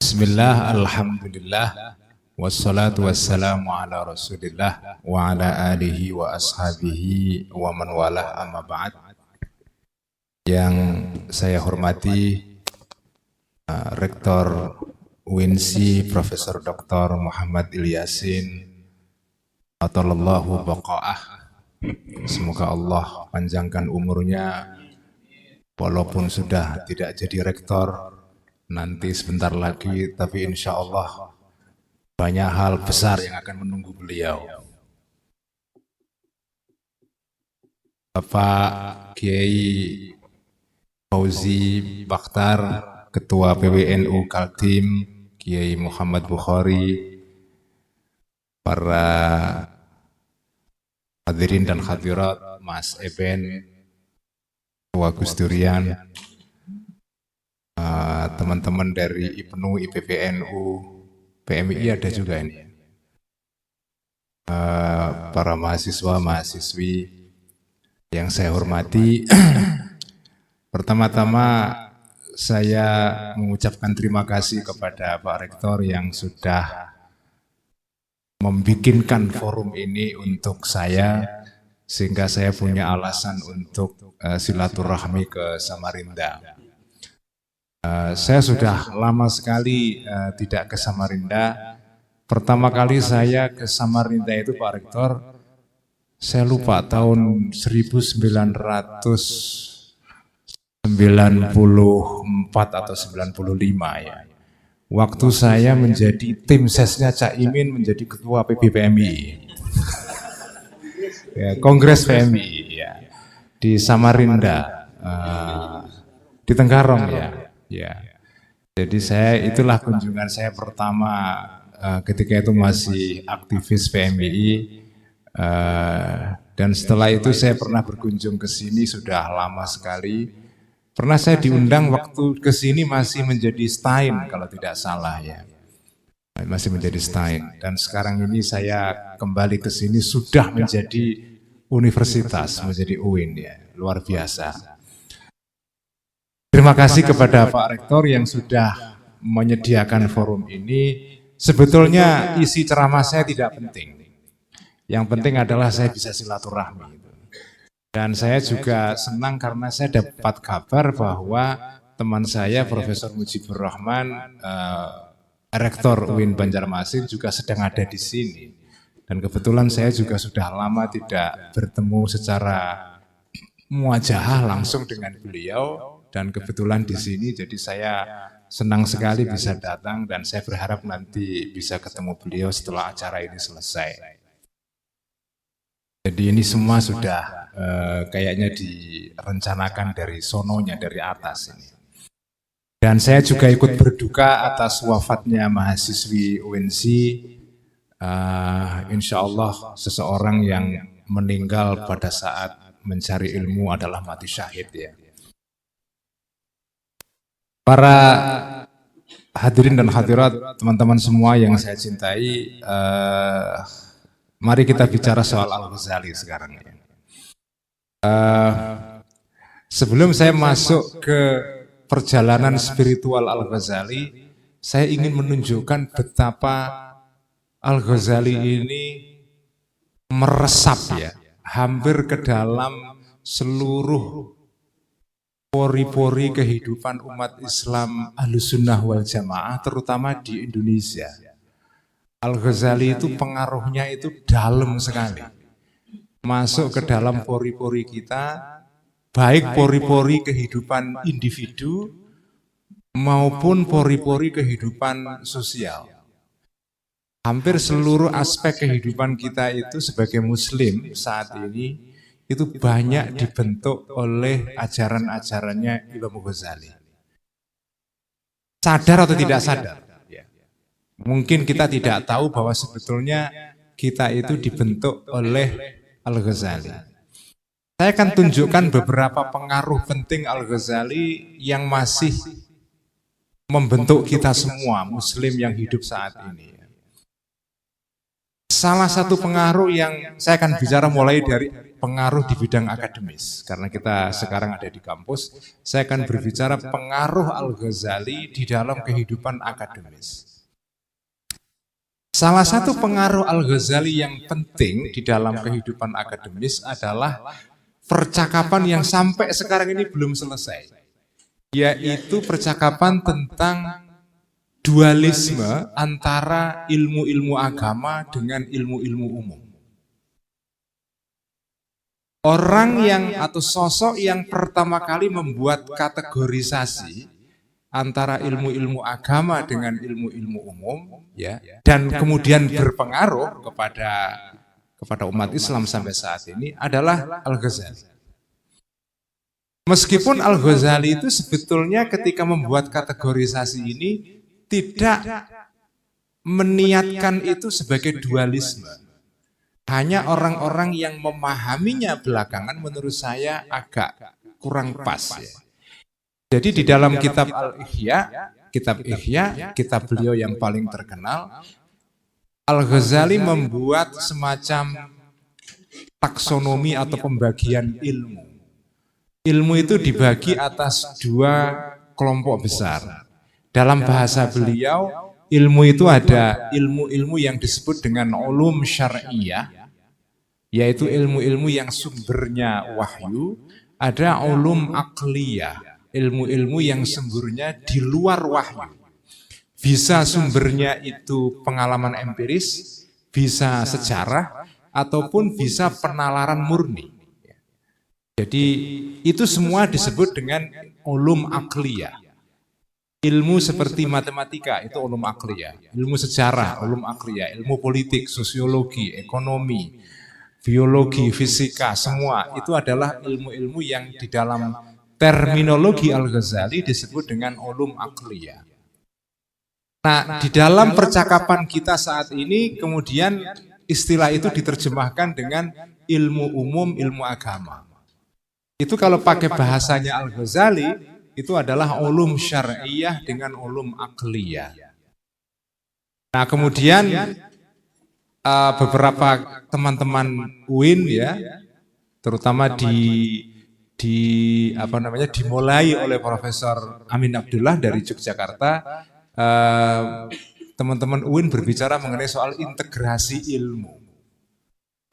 Bismillah, alhamdulillah, wassalatu wassalamu ala rasulillah wa ala alihi wa ashabihi wa man walah amma ba'd. Yang saya hormati Rektor UNSI Profesor Dr. Muhammad Ilyasin atallahu baqa'ah. Semoga Allah panjangkan umurnya walaupun sudah tidak jadi rektor nanti sebentar lagi, tapi insya Allah banyak hal besar yang akan menunggu beliau. Bapak Kiai Fauzi Bakhtar, Ketua PWNU Kaltim, Kiai Muhammad Bukhari, para hadirin dan hadirat, Mas Eben, Ketua Gus Durian, teman-teman dari IPNU, IPPNU, PMI ada juga ini, para mahasiswa, mahasiswi yang saya hormati. Pertama-tama saya mengucapkan terima kasih kepada Pak Rektor yang sudah membikinkan forum ini untuk saya, sehingga saya punya alasan untuk silaturahmi ke Samarinda. Saya sudah lama sekali tidak ke Samarinda. Pertama kali saya ke Samarinda itu, Pak Rektor, saya lupa tahun 1994 atau 95 ya. Waktu saya menjadi tim sesnya Cak Imin menjadi ketua PBPMI. Ya, Kongres PMI ya, di Samarinda, di Tenggarong ya. Ya, jadi itulah kunjungan saya pertama ketika itu masih aktivis PMI, dan setelah itu saya pernah berkunjung ke sini sudah lama sekali. Pernah saya diundang waktu ke sini masih menjadi Stein kalau tidak salah ya, masih menjadi Stein. Dan sekarang ini saya kembali ke sini sudah menjadi universitas, menjadi UIN ya, luar biasa. Terima kasih kepada Pak Rektor yang sudah menyediakan forum ini. Sebetulnya isi ceramah saya tidak penting. Yang penting adalah saya bisa silaturahmi. Dan saya juga senang karena saya dapat kabar bahwa teman saya Profesor Mujibur Rahman, Rektor UIN Banjarmasin juga sedang ada di sini. Dan kebetulan saya juga sudah lama tidak bertemu secara muwajahah langsung dengan beliau. Dan kebetulan di sini, jadi saya senang sekali bisa datang dan saya berharap nanti bisa ketemu beliau setelah acara ini selesai. Jadi ini semua sudah kayaknya direncanakan dari sononya, dari atas ini. Dan saya juga ikut berduka atas wafatnya mahasiswi UNSI. Insya Allah seseorang yang meninggal pada saat mencari ilmu adalah mati syahid ya. Para hadirin dan hadirat, teman-teman semua yang saya cintai, mari kita bicara soal Al-Ghazali sekarang. Sebelum saya masuk ke perjalanan spiritual Al-Ghazali, saya ingin menunjukkan betapa Al-Ghazali ini meresap ya, hampir ke dalam seluruh pori-pori kehidupan umat Islam Ahlussunnah wal Jamaah, terutama di Indonesia. Al-Ghazali itu pengaruhnya itu dalam sekali, masuk ke dalam pori-pori kita, baik pori-pori kehidupan individu maupun pori-pori kehidupan sosial. Hampir seluruh aspek kehidupan kita itu sebagai Muslim saat ini itu banyak dibentuk oleh ajaran-ajarannya Imam Ghazali. Sadar atau tidak sadar? Mungkin kita tidak tahu bahwa sebetulnya kita itu dibentuk oleh Al-Ghazali. Saya akan tunjukkan beberapa pengaruh penting Al-Ghazali yang masih membentuk kita semua Muslim yang hidup saat ini. Salah satu pengaruh yang saya akan bicara mulai dari pengaruh di bidang akademis. Karena kita sekarang ada di kampus, saya akan berbicara pengaruh Al-Ghazali di dalam kehidupan akademis. Salah satu pengaruh Al-Ghazali yang penting di dalam kehidupan akademis adalah percakapan yang sampai sekarang ini belum selesai, yaitu percakapan tentang dualisme antara ilmu-ilmu agama dengan ilmu-ilmu umum. Orang yang atau sosok yang pertama kali membuat kategorisasi antara ilmu-ilmu agama dengan ilmu-ilmu umum, ya, dan kemudian berpengaruh kepada umat Islam sampai saat ini adalah Al-Ghazali. Meskipun Al-Ghazali itu sebetulnya ketika membuat kategorisasi ini tidak meniatkan itu sebagai dualisme. Hanya orang-orang yang memahaminya belakangan menurut saya agak kurang pas. Ya. Jadi di dalam kitab Al-Ihya, kitab beliau yang paling terkenal, Al-Ghazali membuat semacam taksonomi atau pembagian ilmu. Ilmu itu dibagi atas dua kelompok besar. Dalam bahasa beliau, ilmu itu ada ilmu-ilmu yang disebut dengan ulum syar'iyah, yaitu ilmu-ilmu yang sumbernya wahyu, ada ulum aqliyah, ilmu-ilmu yang sumbernya di luar wahyu. Bisa sumbernya itu pengalaman empiris, bisa sejarah, ataupun bisa penalaran murni. Jadi itu semua disebut dengan ulum aqliyah. Ilmu seperti matematika itu ulum aqliyah, ilmu sejarah ulum aqliyah, ilmu politik, sosiologi, ekonomi, biologi, fisika, semua itu adalah ilmu-ilmu yang di dalam terminologi Al-Ghazali disebut dengan ulum aqliyah. Nah, di dalam percakapan kita saat ini kemudian istilah itu diterjemahkan dengan ilmu umum, ilmu agama. Itu kalau pakai bahasanya Al-Ghazali itu adalah ulum syar'iyah dengan ulum aqliyah. Nah, kemudian beberapa teman-teman UIN ya, terutama dimulai oleh Profesor Amin Abdullah dari Yogyakarta, teman-teman UIN berbicara mengenai soal integrasi ilmu,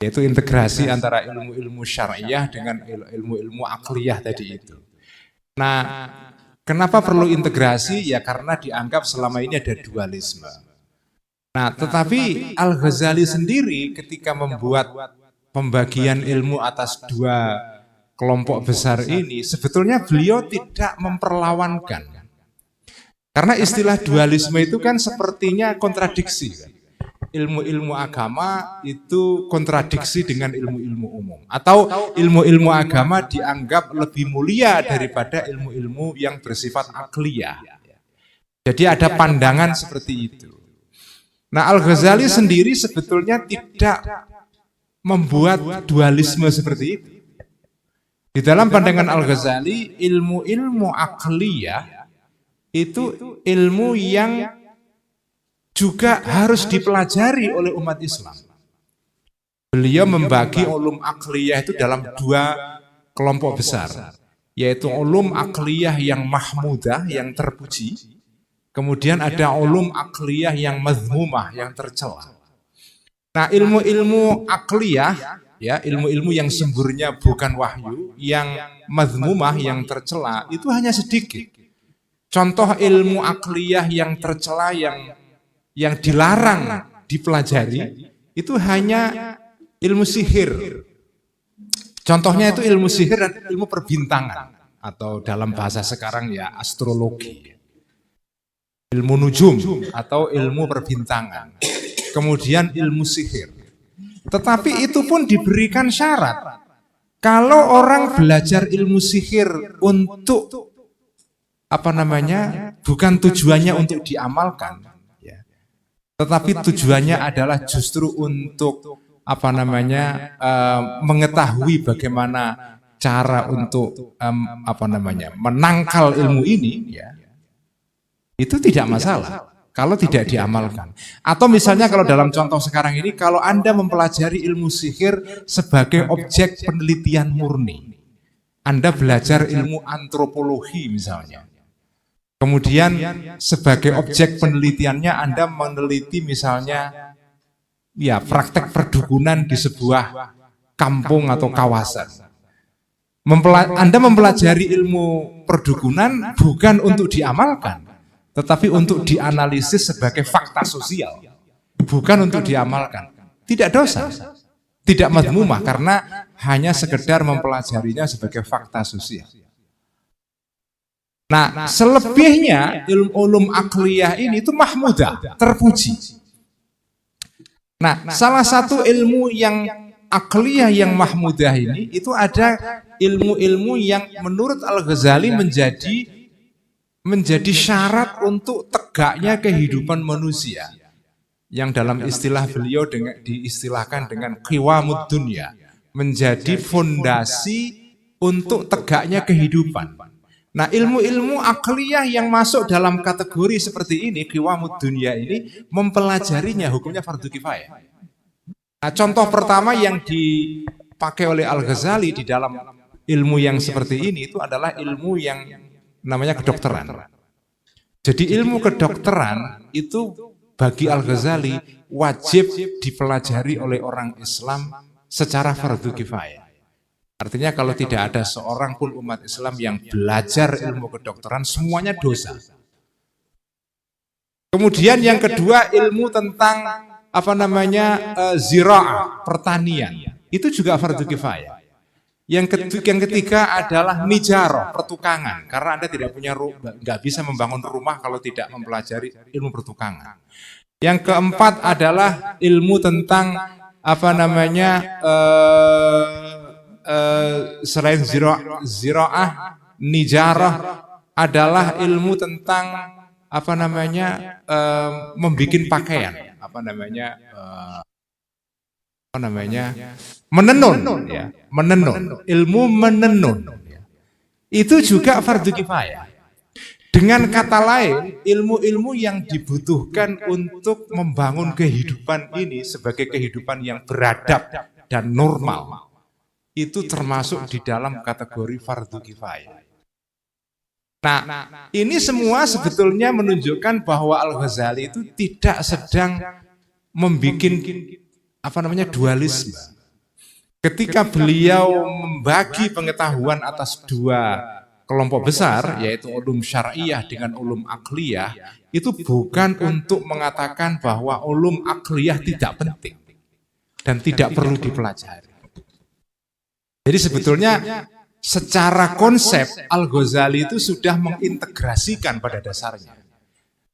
yaitu integrasi antara ilmu-ilmu syariah dengan ilmu-ilmu akliyah tadi itu. Nah, kenapa perlu integrasi? Ya karena dianggap selama ini ada dualisme. Nah, tetapi Al-Ghazali sendiri ketika membuat pembagian ilmu atas dua kelompok besar ini, sebetulnya beliau tidak memperlawankan. Karena istilah dualisme itu kan sepertinya kontradiksi. Ilmu-ilmu agama itu kontradiksi dengan ilmu-ilmu umum. Atau ilmu-ilmu agama dianggap lebih mulia daripada ilmu-ilmu yang bersifat akliyah. Jadi ada pandangan seperti itu. Nah, Al-Ghazali sendiri sebetulnya tidak membuat dualisme seperti itu. Di dalam pandangan Al-Ghazali, ilmu-ilmu akliyah itu ilmu yang juga harus dipelajari oleh umat Islam. Beliau membagi ulum akliyah itu dalam dua kelompok besar, yaitu ulum akliyah yang mahmudah, yang terpuji, kemudian ada ulum akliyah yang mazmumah, yang tercela. Nah, ilmu-ilmu akliyah, ya, ilmu-ilmu yang sumbernya bukan wahyu, yang mazmumah, yang tercela, itu hanya sedikit. Contoh ilmu akliyah yang tercela, yang dilarang dipelajari, itu hanya ilmu sihir. Contohnya itu ilmu sihir dan ilmu perbintangan, atau dalam bahasa sekarang ya astrologi. Ilmu nujum atau ilmu perbintangan. Kemudian ilmu sihir. Tetapi itu pun diberikan syarat. Kalau orang belajar ilmu sihir untuk bukan tujuannya untuk diamalkan, ya, tetapi tujuannya adalah justru untuk mengetahui bagaimana cara untuk menangkal ilmu ini, ya, itu tidak masalah. kalau tidak diamalkan. Atau misalnya kalau dalam contoh sekarang ini, kalau Anda mempelajari ilmu sihir sebagai objek penelitian murni, Anda belajar ilmu antropologi misalnya, kemudian sebagai objek penelitiannya Anda meneliti misalnya ya praktek perdukunan di sebuah kampung atau kawasan. Anda mempelajari ilmu perdukunan bukan untuk diamalkan, tetapi untuk dianalisis sebagai fakta sosial, bukan untuk diamalkan. Tidak dosa, tidak madmumah, karena hanya sekedar mempelajarinya sebagai fakta sosial. Nah, selebihnya ilmu ulum akliyah ini itu mahmudah, terpuji. Nah, salah satu ilmu yang akliyah yang mahmudah ini, itu ada ilmu-ilmu yang menurut Al-Ghazali menjadi syarat untuk tegaknya kehidupan manusia, yang dalam istilah beliau diistilahkan dengan qiwamud dunya, menjadi fondasi untuk tegaknya kehidupan. Nah, ilmu-ilmu akliyah yang masuk dalam kategori seperti ini, qiwamud dunya ini, mempelajarinya hukumnya fardu kifayah. Nah, contoh pertama yang dipakai oleh Al-Ghazali di dalam ilmu yang seperti ini itu adalah ilmu yang namanya kedokteran. Jadi ilmu kedokteran itu bagi Al-Ghazali wajib dipelajari oleh orang Islam secara fardu kifayah. Artinya kalau tidak ada seorang pun umat Islam yang belajar ilmu kedokteran, semuanya dosa. Kemudian yang kedua, ilmu tentang ziraah, pertanian. Itu juga fardu kifayah. Yang ketiga adalah nijaroh, pertukangan, karena Anda tidak punya nggak bisa membangun rumah kalau tidak mempelajari ilmu pertukangan. Yang keempat adalah ilmu tentang selain ziraah, nijaroh amenembikin pakaian, menenun, ya, ilmu menenun, itu juga fardu kifayah. Dengan kata lain, ilmu-ilmu yang dibutuhkan untuk membangun kehidupan ini sebagai kehidupan yang beradab dan normal, itu termasuk di dalam kategori fardu kifayah. Nah, ini semua sebetulnya menunjukkan bahwa Al-Ghazali itu tidak sedang membuat dualisme. Ketika beliau membagi pengetahuan atas dua kelompok besar, yaitu ulum syar'iyah dengan ulum akliyah, itu bukan untuk mengatakan bahwa ulum akliyah tidak penting dan tidak perlu dipelajari. Jadi sebetulnya secara konsep Al-Ghazali itu sudah mengintegrasikan pada dasarnya.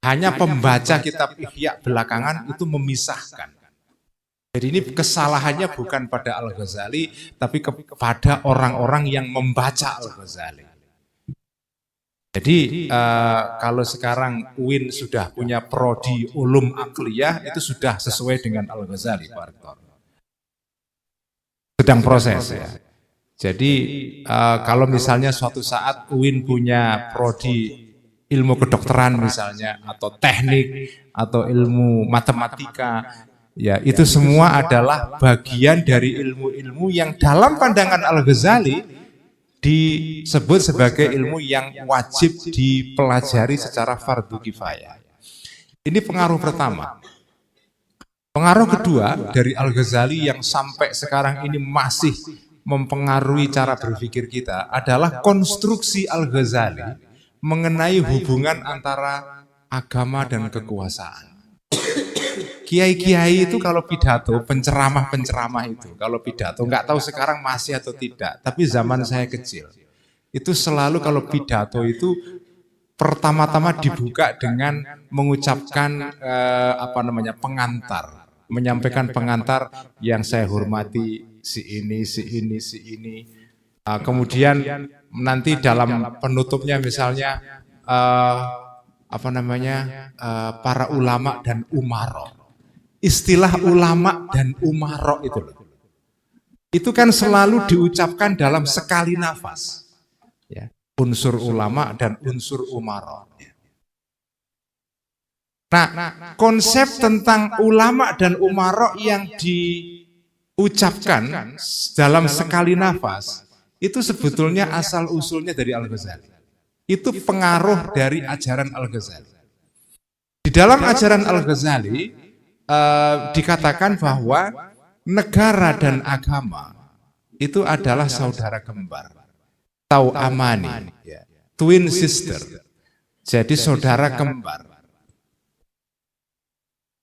Hanya pembaca kitab Ihya belakangan itu memisahkan. Jadi ini kesalahannya bukan pada Al-Ghazali, tapi kepada orang-orang yang membaca Al-Ghazali. Jadi kalau sekarang UIN sudah punya prodi ulum akliyah, itu sudah sesuai dengan Al-Ghazali, Pak Rektor. Sedang proses ya. Jadi kalau misalnya suatu saat UIN punya prodi ilmu kedokteran misalnya, atau teknik, atau ilmu matematika, ya itu semua adalah bagian dari ilmu-ilmu yang dalam pandangan Al-Ghazali disebut sebagai ilmu yang wajib dipelajari secara fardu kifayah. Ini pengaruh pertama. Pengaruh kedua dari Al-Ghazali yang sampai sekarang ini masih mempengaruhi cara berpikir kita adalah konstruksi Al-Ghazali mengenai hubungan antara agama dan kekuasaan. Kiai-kiai itu kalau pidato, penceramah-penceramah itu, kalau pidato, nggak tahu sekarang masih atau tidak, tapi zaman saya kecil, itu selalu kalau pidato itu pertama-tama dibuka dengan mengucapkan pengantar, menyampaikan pengantar yang saya hormati si ini. Kemudian nanti dalam penutupnya misalnya para ulama dan umaro. Istilah ulama dan umaro itu kan selalu diucapkan dalam sekali nafas, ya. Unsur ulama dan unsur umaro. Nah, konsep tentang ulama dan umara yang diucapkan dalam sekali nafas itu sebetulnya asal usulnya dari Al-Ghazali. Itu pengaruh dari ajaran Al-Ghazali. Di dalam ajaran Al-Ghazali dikatakan bahwa negara dan agama itu adalah saudara kembar, tau'amani, twin sister. Jadi saudara kembar.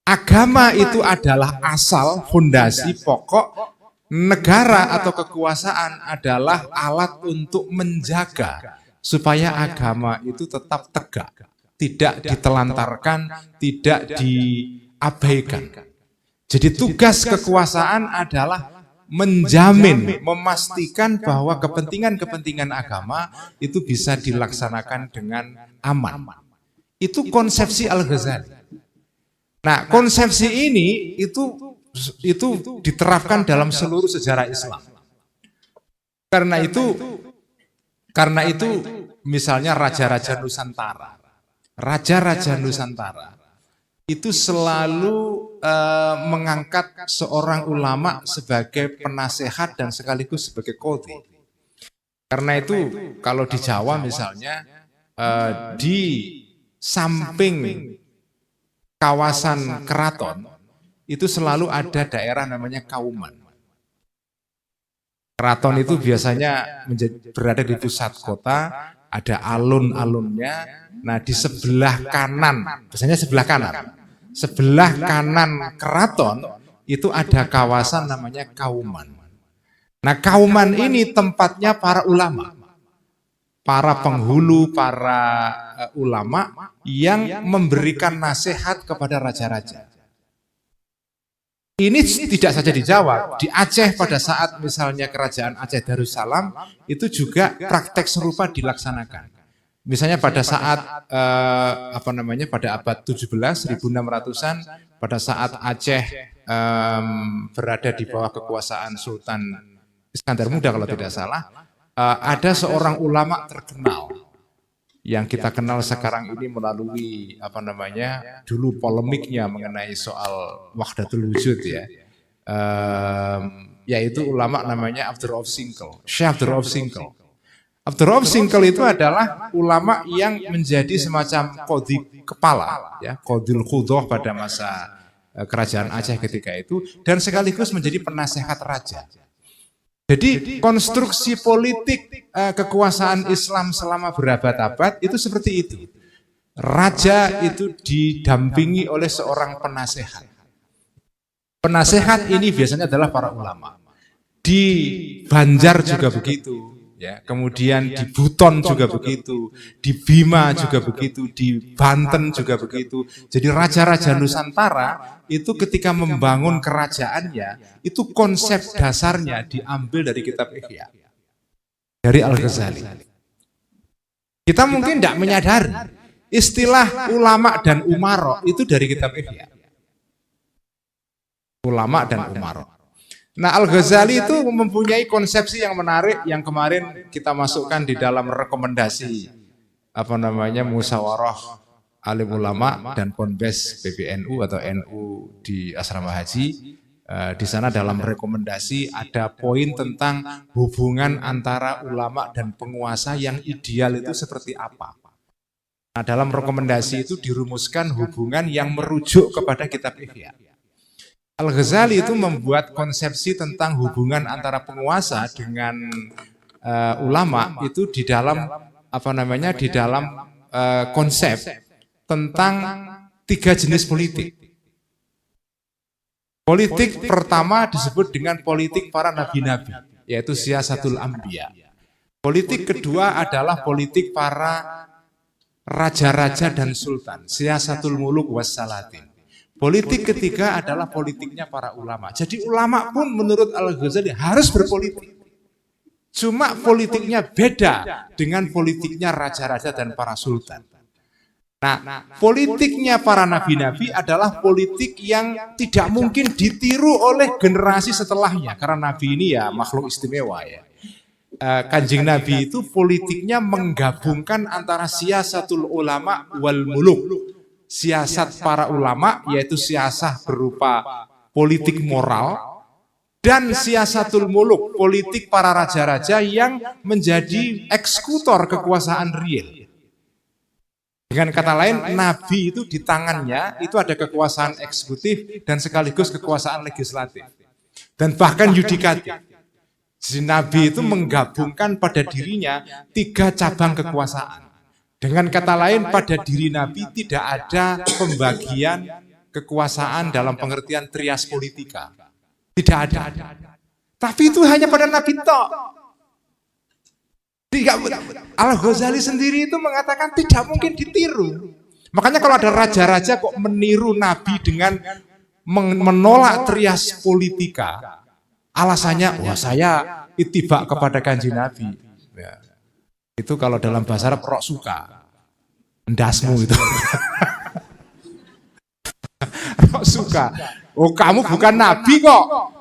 Agama itu adalah asal, fondasi, pokok. Negara atau kekuasaan adalah alat untuk menjaga supaya agama itu tetap tegak, tidak ditelantarkan, tidak diabaikan. Jadi tugas kekuasaan adalah menjamin, memastikan bahwa kepentingan-kepentingan agama itu bisa dilaksanakan dengan aman. Itu konsepsi Al-Ghazali. Nah, konsepsi ini itu diterapkan dalam seluruh sejarah Islam. Karena itu misalnya raja-raja Nusantara. Raja-raja Nusantara itu selalu mengangkat seorang ulama sebagai penasehat dan sekaligus sebagai qadhi. Karena itu kalau di Jawa misalnya di samping kawasan keraton itu selalu ada daerah namanya Kauman. Keraton itu biasanya berada di pusat kota, ada alun-alunnya. Nah, di sebelah kanan, biasanya sebelah kanan keraton itu ada kawasan namanya Kauman. Nah, Kauman ini tempatnya para ulama, para penghulu, para ulama yang memberikan nasihat kepada raja-raja. Ini tidak saja di Jawa, di Aceh pada saat misalnya kerajaan Aceh Darussalam itu juga praktek serupa dilaksanakan. Misalnya pada saat pada abad 17 1600-an pada saat Aceh berada di bawah kekuasaan Sultan Iskandar Muda kalau tidak salah, ada seorang ulama terkenal yang kita kenal sekarang ini melalui dulu polemiknya mengenai soal wahdatul wujud yaitu ulama namanya Abdurrauf Singkil, Syekh Abdurrauf Singkil. Abdurrauf Singkil itu adalah ulama yang menjadi semacam qadhi kepala, qadhil qudhah pada masa kerajaan Aceh ketika itu, dan sekaligus menjadi penasehat raja. Jadi konstruksi politik kekuasaan Islam selama berabad-abad itu seperti itu. Raja itu didampingi oleh seorang penasehat. Penasehat ini biasanya adalah para ulama. Di Banjar juga begitu, kemudian di Buton juga begitu, di Bima juga begitu, di Banten juga begitu. Jadi raja-raja Nusantara itu ketika membangun kerajaannya, itu konsep dasarnya diambil dari kitab Ihya, dari Al-Ghazali. Kita mungkin tidak menyadari istilah ulama dan umara itu dari kitab Ihya. Ulama dan umara. Nah, Al-Ghazali itu mempunyai konsepsi yang menarik yang kemarin kita masukkan di dalam rekomendasi musyawarah alim ulama dan Ponbes PBNU atau NU di Asrama Haji. Di sana dalam rekomendasi ada poin tentang hubungan antara ulama dan penguasa yang ideal itu seperti apa. Nah, dalam rekomendasi itu dirumuskan hubungan yang merujuk kepada kitab Ihya. Al-Ghazali itu membuat konsepsi tentang hubungan antara penguasa dengan ulama itu di dalam konsep tentang 3 jenis politik. Politik pertama disebut dengan politik para nabi-nabi, yaitu siyasatul anbiya. Politik kedua adalah politik para raja-raja dan sultan, siyasatul muluk wassalatin. Politik ketiga adalah politiknya para ulama. Jadi ulama pun menurut Al-Ghazali harus berpolitik. Cuma politiknya beda dengan politiknya raja-raja dan para sultan. Nah, politiknya para nabi-nabi adalah politik yang tidak mungkin ditiru oleh generasi setelahnya. Karena nabi ini makhluk istimewa Kanjeng Nabi itu politiknya menggabungkan antara siyasatul ulama wal muluk. siasat para ulama, yaitu siasat berupa politik moral, dan siasatul muluk, politik para raja-raja yang menjadi eksekutor kekuasaan real. Dengan kata lain, Nabi itu di tangannya itu ada kekuasaan eksekutif dan sekaligus kekuasaan legislatif. Dan bahkan yudikatif. Jadi Nabi itu menggabungkan pada dirinya 3 cabang kekuasaan. Dengan kata lain, pada diri Nabi tidak ada pembagian kekuasaan dalam pengertian trias politika. Tidak ada. Tapi itu hanya pada Nabi tok. Al-Ghazali sendiri itu mengatakan tidak mungkin ditiru. Makanya kalau ada raja-raja kok meniru Nabi dengan menolak trias politika, alasannya, wah saya itibak kepada kanjeng Nabi. Ya. Itu kalau dalam bahasa Arab rok suka, endasmu itu. Rok suka. Oh kamu bukan Nabi kok.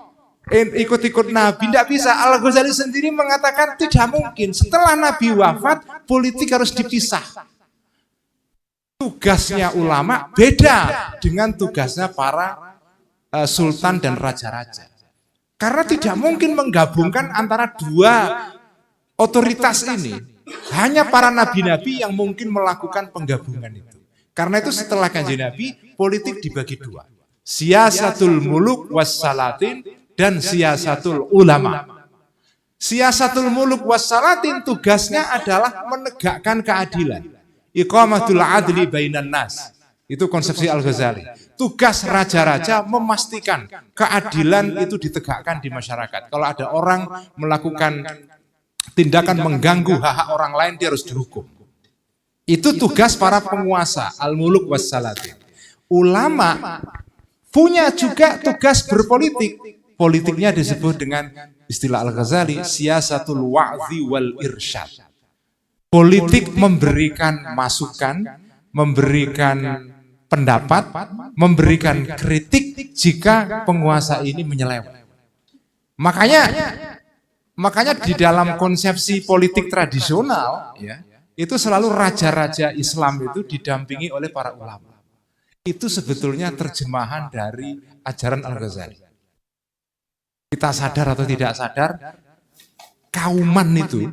Ikut-ikut Nabi, tidak bisa. Al-Ghazali sendiri mengatakan tidak mungkin. Setelah Nabi wafat, politik harus dipisah. Tugasnya ulama beda dengan tugasnya para sultan dan raja-raja. Karena tidak mungkin menggabungkan antara 2 otoritas ini. Hanya para nabi-nabi yang mungkin melakukan penggabungan itu. Karena itu setelah kanjeng Nabi, politik dibagi 2. Siasatul muluk wassalatin dan siasatul ulama. Siasatul muluk wassalatin tugasnya adalah menegakkan keadilan. Iqamatul adli bainan nas. Itu konsepsi Al-Ghazali. Tugas raja-raja memastikan keadilan itu ditegakkan di masyarakat. Kalau ada orang melakukan tindakan mengganggu hak-hak orang lain, dia harus dihukum. Itu tugas para penguasa, al-muluk wassalatin. Ulama punya juga tugas berpolitik. Politiknya disebut dengan istilah Al-Ghazali, siasatul wa'zi wal irsyad. Politik memberikan masukan, memberikan pendapat, memberikan kritik jika penguasa ini menyeleweng. Makanya di dalam konsepsi politik tradisional, ya, itu selalu raja-raja Islam itu didampingi oleh para ulama. Itu sebetulnya terjemahan dari ajaran Al-Ghazali. Kita sadar atau tidak sadar, kauman itu,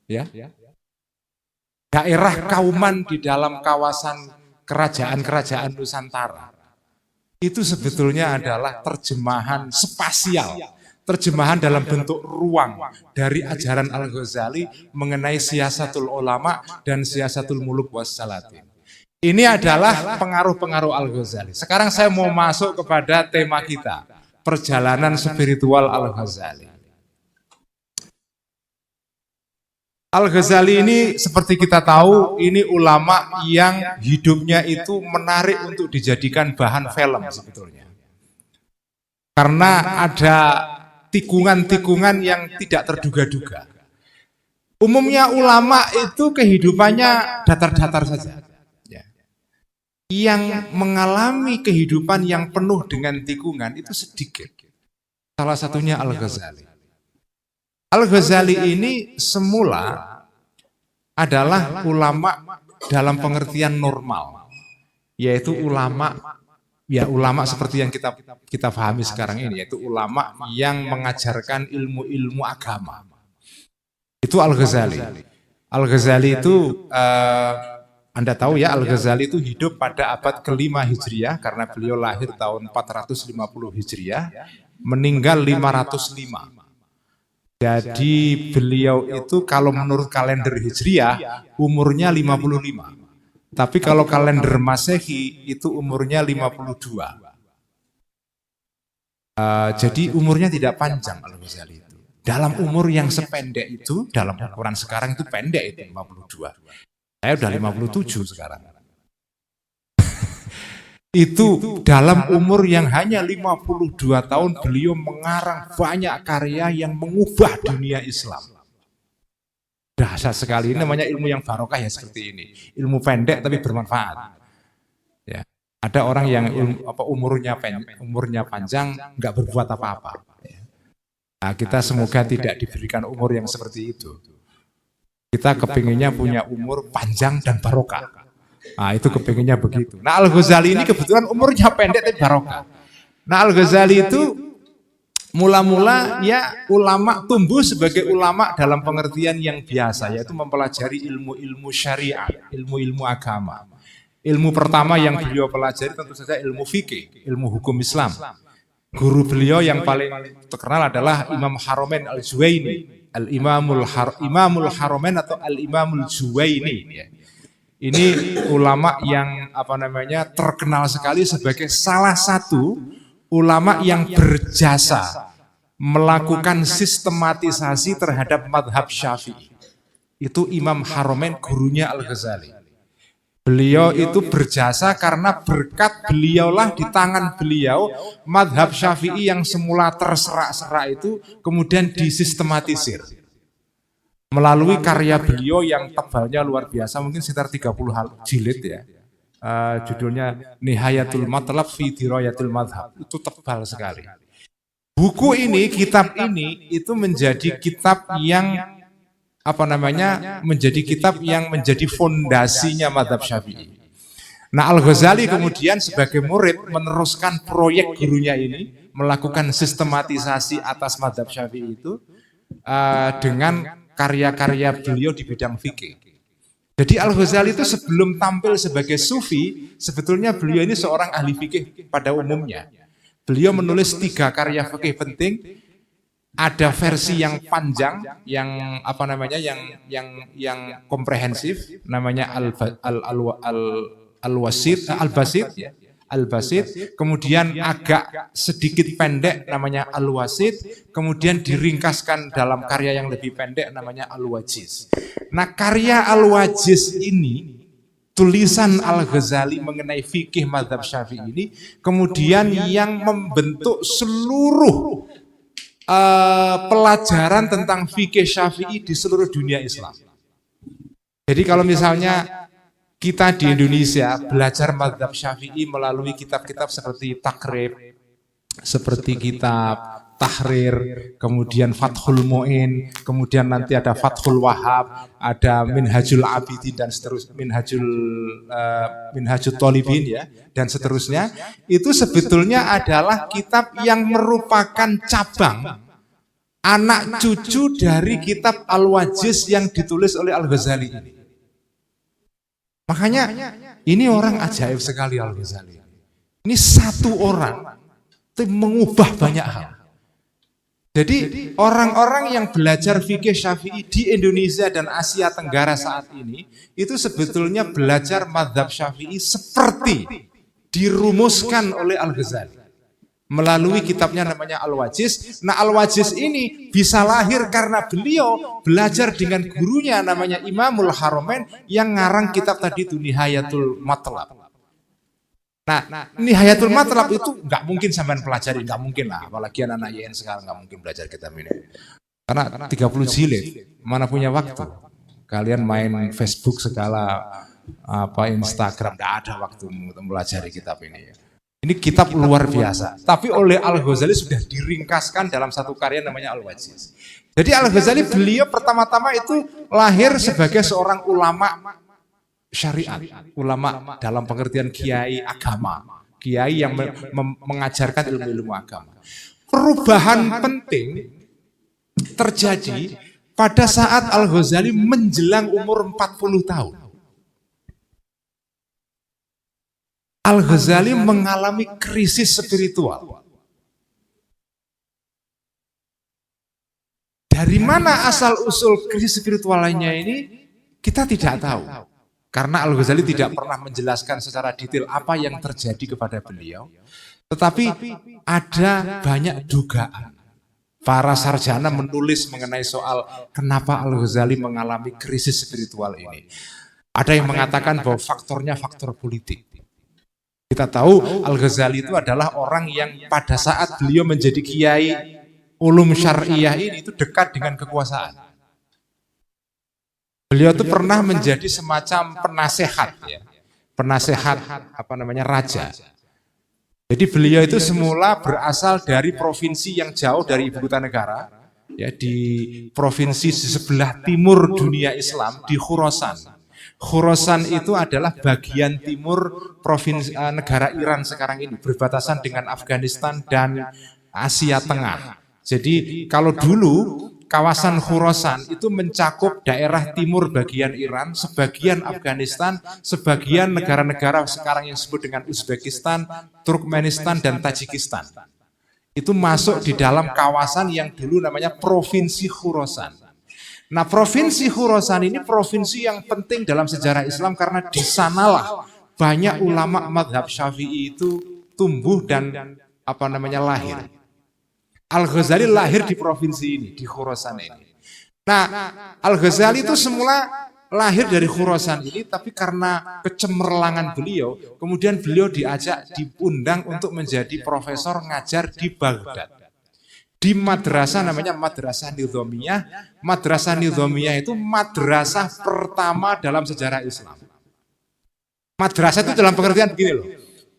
ya, daerah kauman di dalam kawasan kerajaan-kerajaan Nusantara, itu sebetulnya adalah terjemahan spasial, terjemahan dalam bentuk ruang dari ajaran Al-Ghazali mengenai siasatul ulama dan siasatul muluk wassalatin. Ini adalah pengaruh-pengaruh Al-Ghazali. Sekarang saya mau masuk kepada tema kita. Perjalanan spiritual Al-Ghazali. Al-Ghazali ini seperti kita tahu, ini ulama yang hidupnya itu menarik untuk dijadikan bahan film sebetulnya. Karena ada tikungan-tikungan yang tidak terduga-duga. Umumnya ulama itu kehidupannya datar-datar saja. Yang mengalami kehidupan yang penuh dengan tikungan itu sedikit. Salah satunya Al-Ghazali. Al-Ghazali ini semula adalah ulama dalam pengertian normal, yaitu ulama, ya ulama seperti yang kita pahami sekarang ini, yaitu ulama yang mengajarkan ilmu-ilmu agama. Itu Al-Ghazali. Al-Ghazali itu Anda tahu ya, Al-Ghazali itu hidup pada abad ke-5 Hijriah karena beliau lahir tahun 450 Hijriah, meninggal 505. Jadi beliau itu kalau menurut kalender Hijriah umurnya 55. Tapi kalau kalender Masehi itu umurnya 52. Jadi umurnya tidak panjang Al-Ghazali itu. Dalam umur yang sependek itu, dalam ukuran sekarang itu pendek itu 52. Saya udah 57 sekarang. Itu dalam umur yang hanya 52 tahun beliau mengarang banyak karya yang mengubah dunia Islam. Dahsyat sekali, ini namanya ilmu yang barokah ya seperti ini. Ilmu pendek tapi bermanfaat. Ya. Ada orang yang umurnya panjang nggak berbuat apa-apa. Nah, kita semoga tidak diberikan umur yang seperti itu. Kita kepinginnya punya umur panjang dan barokah. Nah, itu kepinginnya begitu. Nah, Al-Ghazali ini kebetulan umurnya pendek tapi barokah. Nah, Al-Ghazali itu mula-mula ya ulama, tumbuh sebagai ulama dalam pengertian yang biasa, yaitu mempelajari ilmu-ilmu syariat, ilmu-ilmu agama. Ilmu pertama yang beliau pelajari tentu saja ilmu fikih, ilmu hukum Islam. Guru beliau yang paling terkenal adalah Imam Haramain Al-Juwaini, Imamul Haramain atau Al-Imamul Juwaini. Ya. Ini ulama yang terkenal sekali sebagai salah satu ulama yang berjasa melakukan sistematisasi terhadap madhab Syafi'i. Itu Imam Haramain, gurunya Al-Ghazali. Beliau itu berjasa karena berkat beliaulah, di tangan beliau madhab Syafi'i yang semula terserak-serak itu kemudian disistematisir melalui karya beliau yang tebalnya luar biasa, mungkin sekitar 30 jilid ya. Judulnya Nihayatul Matlab fi Dirayatil Madhab. Itu tebal sekali. Buku ini, kitab ini itu menjadi kitab yang menjadi kitab yang menjadi fondasinya madhab Syafi'i. Nah, Al-Ghazali kemudian sebagai murid meneruskan proyek gurunya ini, melakukan sistematisasi atas madhab Syafi'i itu dengan karya-karya beliau di bidang fikih. Jadi Al-Ghazali itu sebelum tampil sebagai sufi, sebetulnya beliau ini seorang ahli fikih pada umumnya. Beliau menulis 3 karya fikih penting. Ada versi yang panjang, yang yang komprehensif, namanya Al-Basit, ya. Al-Basit, kemudian agak sedikit pendek namanya Al-Wasit, kemudian diringkaskan dalam karya yang lebih pendek namanya Al-Wajiz. Nah, karya Al-Wajiz ini, tulisan Al-Ghazali mengenai fikih mazhab Syafi'i ini, kemudian yang membentuk seluruh pelajaran tentang fikih Syafi'i di seluruh dunia Islam. Jadi kalau misalnya kita di Indonesia belajar mazhab Syafi'i melalui kitab-kitab seperti Takrib, seperti kitab Tahrir, kemudian Fathul Mu'in, kemudian nanti ada Fathul Wahhab, ada Minhajul Abidin dan seterusnya, Minhajul Thalibin ya, dan seterusnya. Itu sebetulnya adalah kitab yang merupakan cabang anak cucu dari kitab Al-Wajiz yang ditulis oleh Al-Ghazali ini. Makanya ini orang ajaib sekali Al-Ghazali. Ini satu orang itu mengubah banyak hal. Jadi orang-orang yang belajar fikih Syafi'i di Indonesia dan Asia Tenggara saat ini itu sebetulnya belajar mazhab Syafi'i seperti dirumuskan oleh Al-Ghazali melalui kitabnya namanya Al-Wajiz. Nah, Al-Wajiz ini bisa lahir karena beliau belajar dengan gurunya namanya Imamul Haramain yang ngarang kitab tadi itu Nihayatul Matlab. Nah, Nihayatul Matlab itu nggak mungkin sampean pelajari, nggak mungkin lah, apalagi anak-anak YN sekarang nggak mungkin belajar kitab ini. Karena 30 jilid, mana punya waktu? Kalian main Facebook segala Instagram, nggak ada waktu untuk belajar kitab ini. Ini kitab luar biasa, tapi oleh Al-Ghazali sudah diringkaskan dalam satu karya namanya Al-Wajiz. Jadi Al-Ghazali beliau pertama-tama itu lahir sebagai seorang ulama syariat, ulama dalam pengertian kiai agama, kiai yang mengajarkan ilmu-ilmu agama. Perubahan penting terjadi pada saat Al-Ghazali menjelang umur 40 tahun. Al-Ghazali mengalami krisis spiritual. Dari mana asal-usul krisis spiritual lainnya ini, kita tidak tahu. Karena Al-Ghazali tidak pernah menjelaskan secara detail apa yang terjadi kepada beliau. Tetapi ada banyak dugaan. Para sarjana menulis mengenai soal kenapa Al-Ghazali mengalami krisis spiritual ini. Ada yang mengatakan bahwa faktornya faktor politik. Kita tahu Al-Ghazali itu adalah orang yang pada saat beliau menjadi kiai ulum syariah ini itu dekat dengan kekuasaan. Beliau itu pernah menjadi semacam penasehat, ya. Penasehat raja. Jadi beliau itu semula berasal dari provinsi yang jauh dari ibu kota negara, ya, di provinsi di sebelah timur dunia Islam, di Khurasan. Khurasan itu adalah bagian timur provinsi negara Iran sekarang ini, berbatasan dengan Afghanistan dan Asia Tengah. Jadi kalau dulu kawasan Khurasan itu mencakup daerah timur bagian Iran, sebagian Afghanistan, sebagian negara-negara sekarang yang disebut dengan Uzbekistan, Turkmenistan, dan Tajikistan. Itu masuk di dalam kawasan yang dulu namanya Provinsi Khurasan. Nah, Provinsi Khurasan ini provinsi yang penting dalam sejarah Islam karena di sanalah banyak ulama mazhab Syafi'i itu tumbuh dan lahir. Al-Ghazali lahir di provinsi ini, di Khurasan ini. Nah, Al-Ghazali itu semula lahir dari Khurasan ini, tapi karena kecemerlangan beliau, kemudian beliau diundang untuk menjadi profesor ngajar di Baghdad. Di madrasah namanya Madrasah Nizamiyah. Madrasah Nizamiyah itu madrasah pertama dalam sejarah Islam. Madrasah itu dalam pengertian begini loh.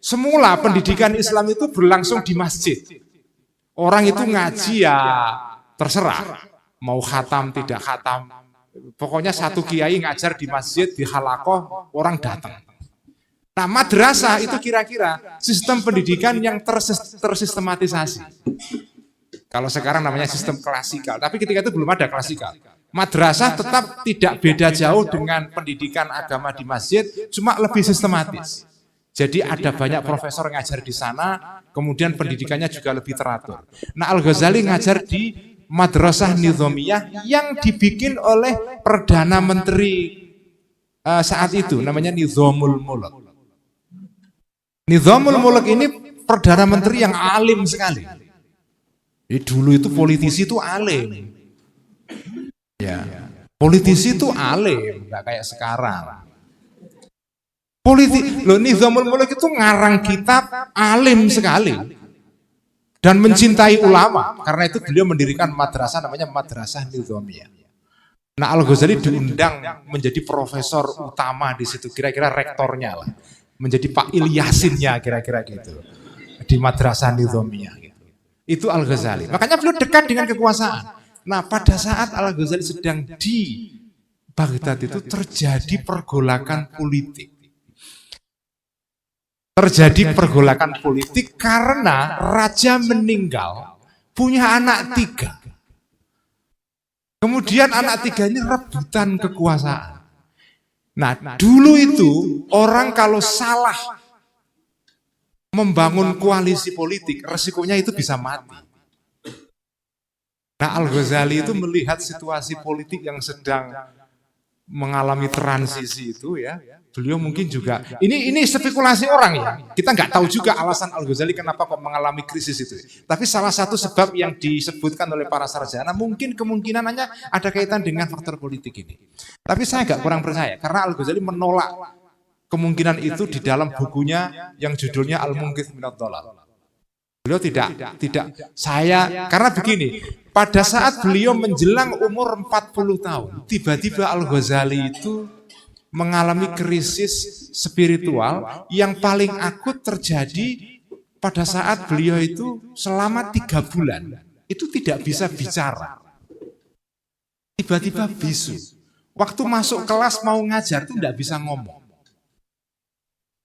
Semula pendidikan Islam itu berlangsung di masjid. Orang itu ngaji ya terserah, mau khatam tidak khatam. Pokoknya satu kiai ngajar di masjid, di halakoh, orang datang. Nah, madrasah itu kira-kira sistem pendidikan yang tersistematisasi. Kalau sekarang namanya sistem klasikal, tapi ketika itu belum ada klasikal. Madrasah tetap tidak beda jauh dengan pendidikan agama di masjid, cuma lebih sistematis. Jadi ada banyak profesor ngajar di sana, kemudian pendidikannya juga lebih teratur. Nah, Al-Ghazali ngajar di Madrasah Nizamiyah yang dibikin oleh Perdana Menteri saat itu, namanya Nizamul Mulk. Nizamul Mulk ini Perdana Menteri yang alim sekali. Dulu itu politisi itu alim. Ya, politisi itu alim, nggak kayak sekarang. Nizamul Mulk itu ngarang kitab alim sekali dan mencintai ulama. Karena itu beliau mendirikan madrasah namanya Madrasah Nizamiyah. Nah, Al-Ghazali diundang menjadi profesor utama di situ, kira-kira rektornya lah, menjadi Pak Ilyasinnya kira-kira gitu di Madrasah Nizamiyah. Itu Al-Ghazali. Makanya beliau dekat dengan kekuasaan. Nah, pada saat Al-Ghazali sedang di Baghdad itu terjadi pergolakan politik. Terjadi pergolakan politik karena raja meninggal, punya anak 3. Kemudian anak 3 ini rebutan kekuasaan. Nah, dulu itu orang kalau salah membangun koalisi politik, resikonya itu bisa mati. Nah, Al-Ghazali itu melihat situasi politik yang sedang mengalami transisi itu ya. Beliau mungkin juga, ini spekulasi orang ya. Kita nggak tahu juga alasan Al-Ghazali kenapa kok mengalami krisis itu. Tapi salah satu sebab yang disebutkan oleh para sarjana mungkin kemungkinannya ada kaitan dengan faktor politik ini. Tapi saya nggak kurang percaya karena Al-Ghazali menolak kemungkinan itu di dalam bukunya yang judulnya Al-Munqidh Minadh Dhalal. Beliau tidak karena begini, pada saat beliau menjelang umur 40 tahun, tiba-tiba Al-Ghazali itu mengalami krisis spiritual yang paling akut terjadi pada saat beliau itu selama 3 bulan itu tidak bisa bicara. Tiba-tiba bisu. Waktu masuk kelas mau ngajar itu tidak bisa ngomong.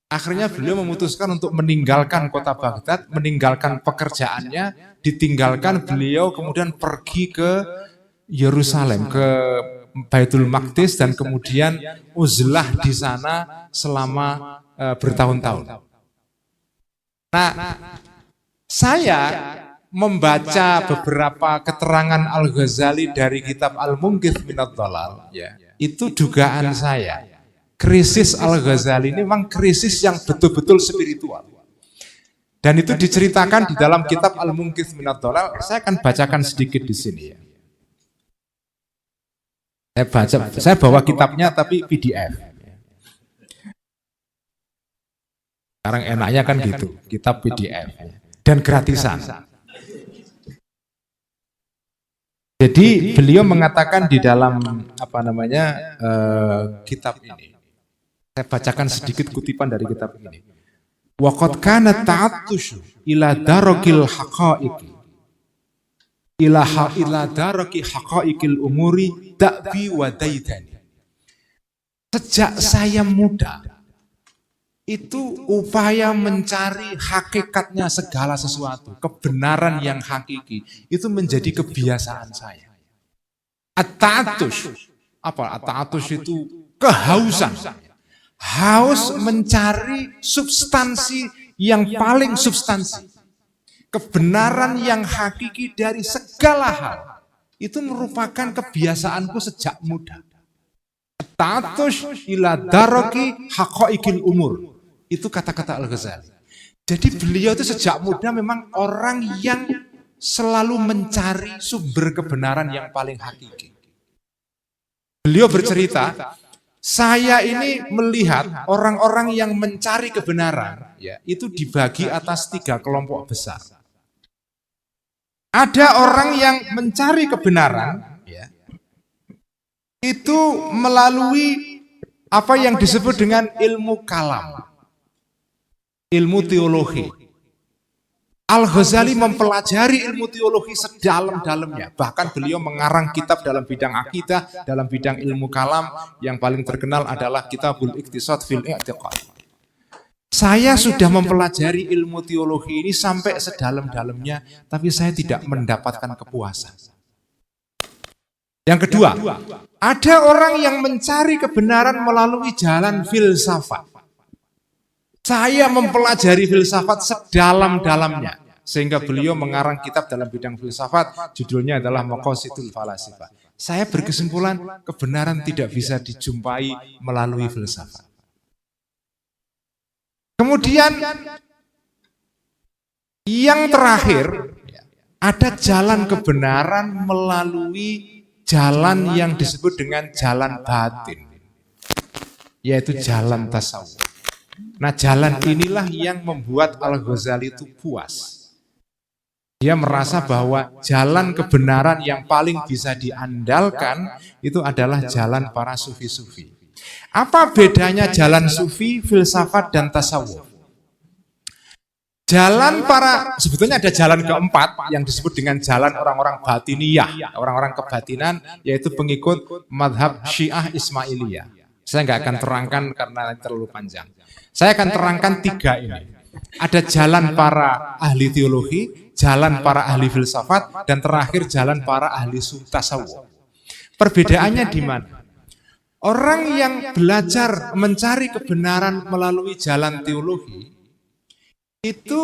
Akhirnya beliau memutuskan untuk meninggalkan kota Baghdad, meninggalkan pekerjaannya, ditinggalkan beliau kemudian pergi ke Yerusalem, ke Baitul Maqdis dan kemudian uzlah di sana selama bertahun-tahun. Nah, saya membaca beberapa keterangan Al-Ghazali dari kitab Al-Munqidh Minadh Dhalal, ya. Itu dugaan saya. Krisis Al-Ghazali ini memang krisis yang betul-betul spiritual. Dan itu diceritakan di dalam kitab Al-Munqidh Minadh Dhalal. Saya akan bacakan sedikit di sini ya. Saya bawa kitabnya tapi PDF. Sekarang enaknya kan gitu, kitab PDF dan gratisan. Jadi beliau mengatakan di dalam kitab ini. Saya bacakan sedikit kutipan dari kitab ini. Wa qad kana ta'attushu ila darakil haqa'iqi ila daraki haqa'iqil umuri da'bi wa daidani. Sejak saya muda, itu upaya mencari hakikatnya segala sesuatu, kebenaran yang hakiki, itu menjadi kebiasaan saya. At-ta'atush, apa? At-ta'atush itu kehausan. Haus mencari substansi yang paling substansi. Kebenaran yang hakiki dari segala hal. Itu merupakan kebiasaanku sejak muda. At-ta'atush ila daraki haqaiqil umur. Itu kata-kata Al-Ghazali. Jadi beliau itu sejak muda memang orang yang selalu mencari sumber kebenaran yang paling hakiki. Beliau bercerita, saya ini melihat orang-orang yang mencari kebenaran, ya, itu dibagi atas 3 kelompok besar. Ada orang yang mencari kebenaran, ya, itu melalui apa yang disebut dengan ilmu kalam. Ilmu teologi. Al-Ghazali mempelajari ilmu teologi sedalam-dalamnya. Bahkan beliau mengarang kitab dalam bidang akidah, dalam bidang ilmu kalam. Yang paling terkenal adalah Kitabul Iqtisad fil I'tiqad. Saya sudah mempelajari ilmu teologi ini sampai sedalam-dalamnya, tapi saya tidak mendapatkan kepuasan. Yang kedua, ada orang yang mencari kebenaran melalui jalan filsafat. Saya mempelajari filsafat sedalam-dalamnya. Sehingga beliau mengarang kitab dalam bidang filsafat, judulnya adalah Maqasidul Falasifah. Saya berkesimpulan, kebenaran tidak bisa dijumpai melalui filsafat. Kemudian, yang terakhir, ada jalan kebenaran melalui jalan yang disebut dengan jalan batin, yaitu jalan tasawuf. Nah, jalan inilah yang membuat Al-Ghazali itu puas. Dia merasa bahwa jalan kebenaran yang paling bisa diandalkan itu adalah jalan para sufi-sufi. Apa bedanya jalan sufi, filsafat, dan tasawuf? Jalan para, sebetulnya ada jalan keempat yang disebut dengan jalan orang-orang batiniyah, orang-orang kebatinan, yaitu pengikut madhab Syiah Ismailiyah. Saya nggak akan terangkan karena terlalu panjang. Saya akan terangkan 3 ini. Ada jalan para ahli teologi, jalan para ahli filsafat, dan terakhir jalan para ahli tasawuf. Perbedaannya di mana? Orang yang belajar mencari kebenaran melalui jalan teologi, itu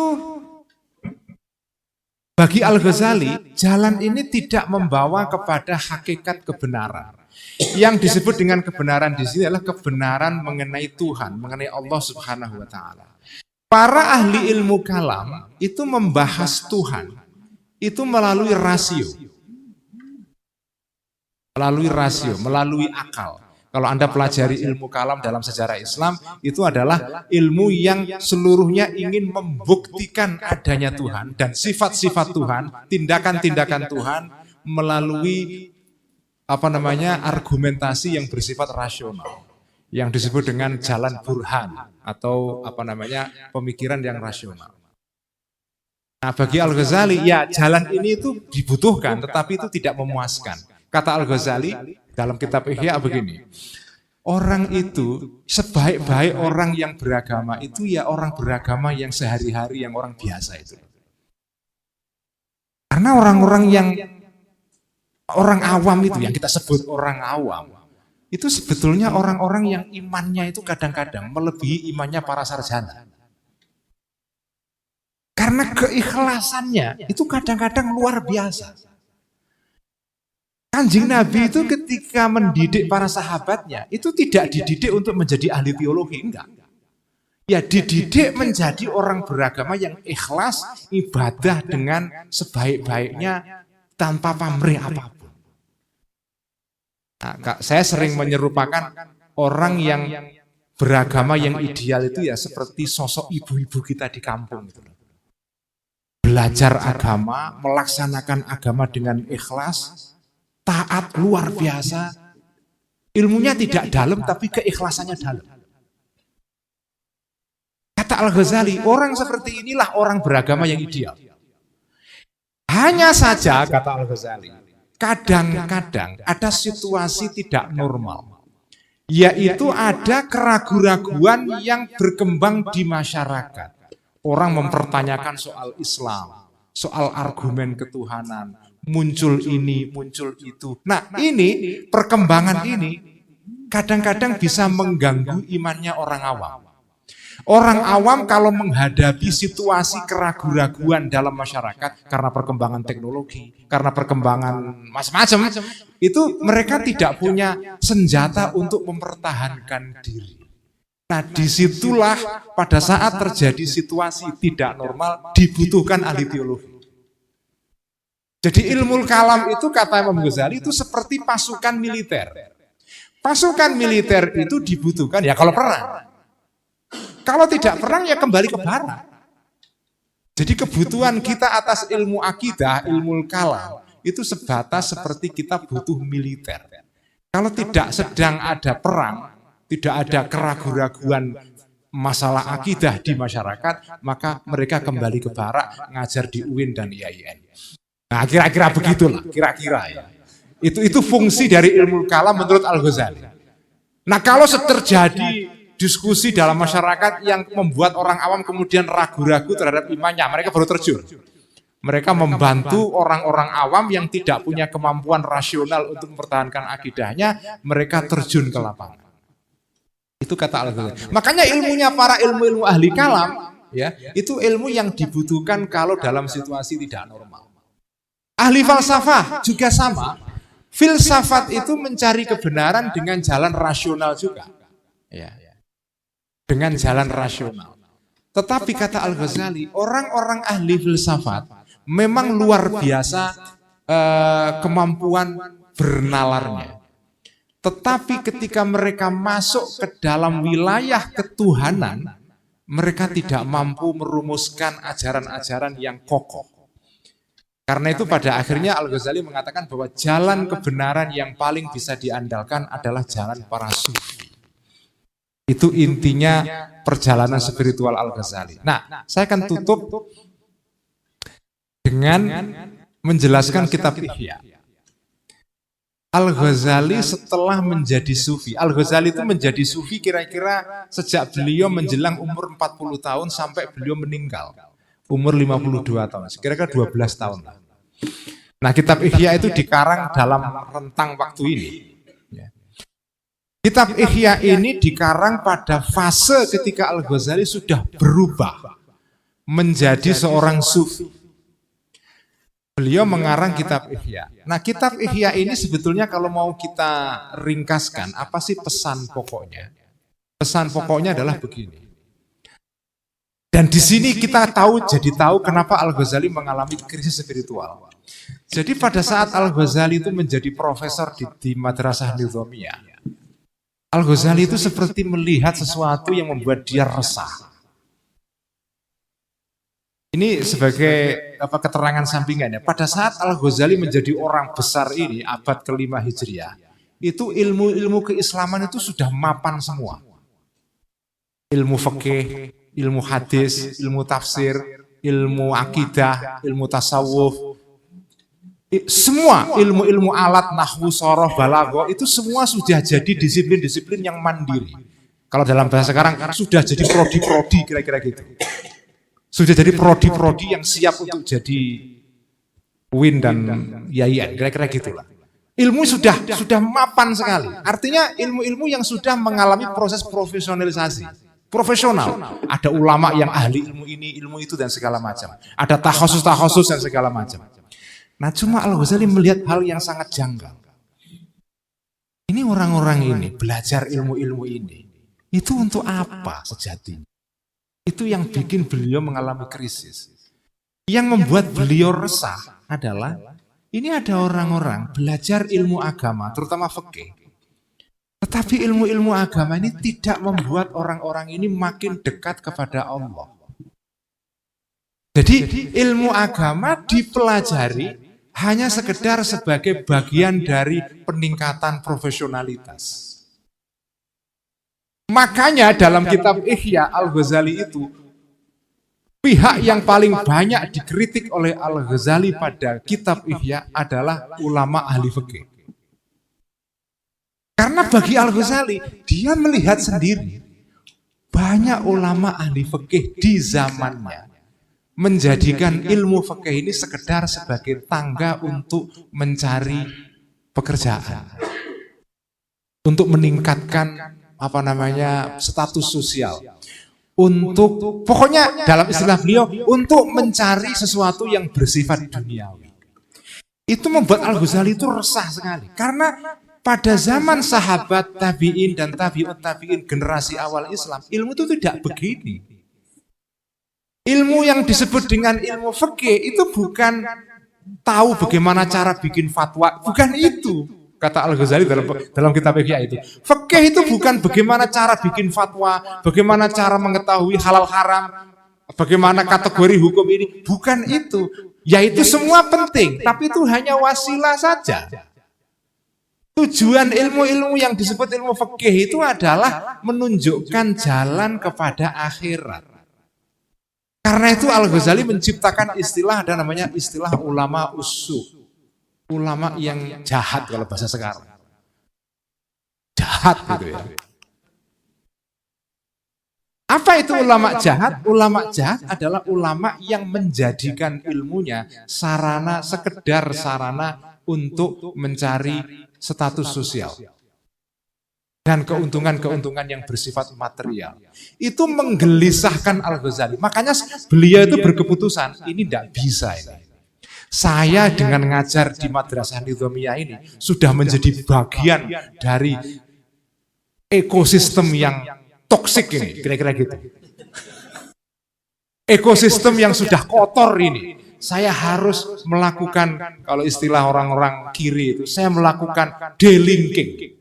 bagi Al-Ghazali, jalan ini tidak membawa kepada hakikat kebenaran. Yang disebut dengan kebenaran di sini adalah kebenaran mengenai Tuhan, mengenai Allah Subhanahu wa taala. Para ahli ilmu kalam itu membahas Tuhan itu melalui rasio. Melalui akal. Kalau Anda pelajari ilmu kalam dalam sejarah Islam, itu adalah ilmu yang seluruhnya ingin membuktikan adanya Tuhan dan sifat-sifat Tuhan, tindakan-tindakan Tuhan melalui argumentasi yang bersifat rasional, yang disebut dengan jalan burhan atau pemikiran yang rasional. Nah, bagi Al-Ghazali, ya jalan ini itu dibutuhkan, tetapi itu tidak memuaskan. Kata Al-Ghazali dalam kitab Ihya begini, orang itu sebaik-baik orang yang beragama itu ya orang beragama yang sehari-hari, yang orang biasa itu. Karena orang-orang yang orang awam itu, yang kita sebut orang awam, itu sebetulnya orang-orang yang imannya itu kadang-kadang melebihi imannya para sarjana. Karena keikhlasannya itu kadang-kadang luar biasa. Kanjeng Nabi itu ketika mendidik para sahabatnya, itu tidak dididik untuk menjadi ahli teologi, enggak. Ya dididik menjadi orang beragama yang ikhlas, ibadah dengan sebaik-baiknya, tanpa pamrih apapun. Nah, saya sering menyerupakan orang yang beragama yang ideal itu ya seperti sosok ibu-ibu kita di kampung. Belajar agama, melaksanakan agama dengan ikhlas, taat luar biasa, ilmunya tidak dalam tapi keikhlasannya dalam. Kata Al-Ghazali, orang seperti inilah orang beragama yang ideal. Hanya saja, kata Al-Ghazali, kadang-kadang ada situasi tidak normal. yaitu ada keraguan-raguan yang berkembang di masyarakat. Orang mempertanyakan soal Islam, soal argumen ketuhanan, muncul ini, muncul itu. Nah, ini perkembangan ini kadang-kadang bisa mengganggu imannya orang awam. Orang awam kalau menghadapi situasi keraguan-raguan dalam masyarakat karena perkembangan teknologi, karena perkembangan macam-macam, itu mereka tidak punya senjata untuk mempertahankan diri. Nah, disitulah pada saat terjadi situasi tidak normal dibutuhkan ahli teologi. Jadi ilmu kalam itu kata Imam Ghazali itu seperti pasukan militer. Pasukan militer itu dibutuhkan ya kalau perang. Kalau tidak perang ya kembali ke barat. Jadi kebutuhan kita atas ilmu akidah, ilmu kalam itu sebatas seperti kita butuh militer. Kalau tidak sedang ada perang, tidak ada keraguan-raguan masalah akidah di masyarakat, maka mereka kembali ke barak ngajar di UIN dan IAIN. Nah, kira-kira begitulah, kira-kira ya. Itu fungsi dari ilmu kalam menurut Al-Ghazali. Nah, kalau terjadi diskusi dalam masyarakat yang membuat orang awam kemudian ragu-ragu terhadap imannya, mereka baru terjun. Mereka membantu orang-orang awam yang tidak punya kemampuan rasional untuk mempertahankan akidahnya, mereka terjun ke lapangan. Itu kata Al-Ghazali. Makanya ilmunya para ilmu-ilmu ahli kalam, ya, itu ilmu yang dibutuhkan kalau dalam situasi tidak normal. Ahli falsafah juga sama. Filsafat itu mencari kebenaran dengan jalan rasional juga. Ya. Dengan jalan rasional. Tetapi kata Al-Ghazali, orang-orang ahli filsafat memang luar biasa kemampuan bernalarnya. Tetapi ketika mereka masuk ke dalam wilayah ketuhanan, mereka tidak mampu merumuskan ajaran-ajaran yang kokoh. Karena itu pada akhirnya Al-Ghazali mengatakan bahwa jalan kebenaran yang paling bisa diandalkan adalah jalan para sufi. Itu intinya perjalanan spiritual Al-Ghazali. Nah, saya akan tutup dengan menjelaskan kitab Ihya. Al-Ghazali setelah menjadi sufi, Al-Ghazali itu menjadi sufi kira-kira sejak beliau menjelang umur 40 tahun sampai beliau meninggal. Umur 52 tahun, kira-kira 12 tahun. Nah, kitab Ihya itu dikarang dalam rentang waktu ini. Kitab Ihya ini dikarang pada fase ketika Al-Ghazali sudah berubah menjadi seorang sufi. Beliau mengarang kitab Ihya. Nah, kitab Ihya ini sebetulnya kalau mau kita ringkaskan, apa sih pesan pokoknya? Pesan pokoknya adalah begini. Dan di sini kita jadi tahu kenapa Al-Ghazali mengalami krisis spiritual. Jadi pada saat Al-Ghazali itu menjadi profesor di Madrasah Nizamiyah, Al-Ghazali itu seperti melihat sesuatu yang membuat dia resah. Ini sebagai keterangan sampingannya. Pada saat Al-Ghazali menjadi orang besar ini, abad ke-5 Hijriah, itu ilmu-ilmu keislaman itu sudah mapan semua. Ilmu fikih, ilmu hadis, ilmu tafsir, ilmu akidah, ilmu tasawuf, semua ilmu-ilmu alat, nahwu, soroh, balaghah itu semua sudah jadi disiplin-disiplin yang mandiri. Kalau dalam bahasa sekarang sudah jadi prodi-prodi kira-kira gitu. Sudah jadi prodi-prodi yang siap untuk jadi UIN dan IAIN, kira-kira gitulah. Ilmu sudah mapan sekali. Artinya ilmu-ilmu yang sudah mengalami proses profesionalisasi. Profesional. Ada ulama yang ahli ilmu ini, ilmu itu dan segala macam. Ada takhasus dan segala macam. Nah, cuma Al-Ghazali melihat hal yang sangat janggal. Ini orang-orang ini belajar ilmu-ilmu ini, itu untuk apa sejatinya? Itu yang bikin beliau mengalami krisis. Yang membuat beliau resah adalah, ini ada orang-orang belajar ilmu agama, terutama fikih. Tetapi ilmu-ilmu agama ini tidak membuat orang-orang ini makin dekat kepada Allah. Jadi ilmu agama dipelajari hanya sekedar sebagai bagian dari peningkatan profesionalitas. Makanya dalam kitab Ihya Al-Ghazali itu, pihak yang paling banyak dikritik oleh Al-Ghazali pada kitab Ihya adalah ulama ahli fikih. Karena bagi Al-Ghazali, dia melihat sendiri banyak ulama ahli fikih di zamannya menjadikan ilmu fikih ini sekedar sebagai tangga untuk mencari pekerjaan, untuk meningkatkan status sosial, untuk pokoknya dalam istilah beliau untuk mencari sesuatu yang bersifat duniawi. Itu membuat Al-Ghazali itu resah sekali karena pada zaman sahabat tabi'in dan tabi'ut tabi'in generasi awal Islam, ilmu itu tidak begini. Ilmu yang disebut dengan ilmu fikih itu bukan tahu bagaimana cara bikin fatwa, bukan itu. Kata Al-Ghazali dalam kitab Ihya itu. Fikih itu bukan bagaimana cara bikin fatwa, bagaimana cara mengetahui halal haram, bagaimana kategori hukum ini, bukan itu. Yaitu semua penting, tapi itu hanya wasilah saja. Tujuan ilmu-ilmu yang disebut ilmu fikih itu adalah menunjukkan jalan kepada akhirat. Karena itu Al-Ghazali menciptakan istilah, ada namanya istilah ulama usu. Ulama yang jahat kalau bahasa sekarang. Jahat gitu ya. Apa itu ulama jahat? Ulama jahat adalah ulama yang menjadikan ilmunya sekedar sarana untuk mencari status sosial dan keuntungan-keuntungan yang bersifat material. Itu menggelisahkan Al-Ghazali. Makanya beliau itu berkeputusan, ini tidak bisa ini. Saya dengan ngajar di Madrasah Nizamiyah ini sudah menjadi bagian dari ekosistem yang toksik ini, kira-kira gitu. Ekosistem yang sudah kotor ini. Saya harus melakukan, kalau istilah orang-orang kiri itu, saya melakukan delinking.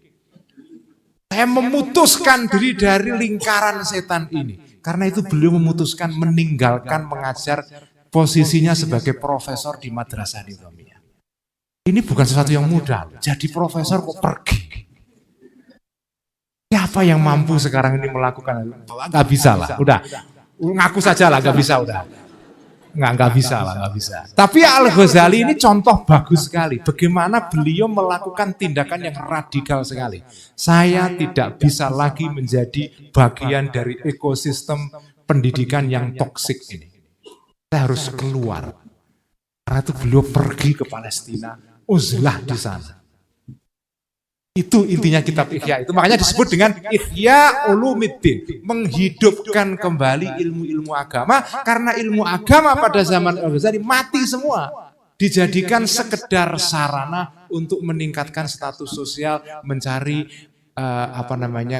Saya memutuskan diri dari lingkaran setan ini. Karena itu beliau memutuskan meninggalkan mengajar posisinya sebagai profesor di Madrasah Nizamiyah. Ini bukan sesuatu yang mudah. Jadi profesor kok pergi. Siapa yang mampu sekarang ini melakukan? Nggak bisa lah, udah. Ngaku saja lah, nggak bisa udah. Nggak bisa lah, nggak bisa. Tapi Al-Ghazali ini contoh bagus sekali. Bagaimana beliau melakukan tindakan yang radikal sekali. Saya tidak bisa lagi menjadi bagian dari ekosistem pendidikan yang toksik ini. Saya harus keluar. Karena itu beliau pergi ke Palestina, uzlah di sana. Itu intinya kitab Ihya itu. Makanya disebut dengan Ihya Ulumiddin, menghidupkan kembali ilmu-ilmu agama, karena ilmu agama pada zaman Al-Ghazali mati semua, dijadikan sekedar sarana untuk meningkatkan status sosial, mencari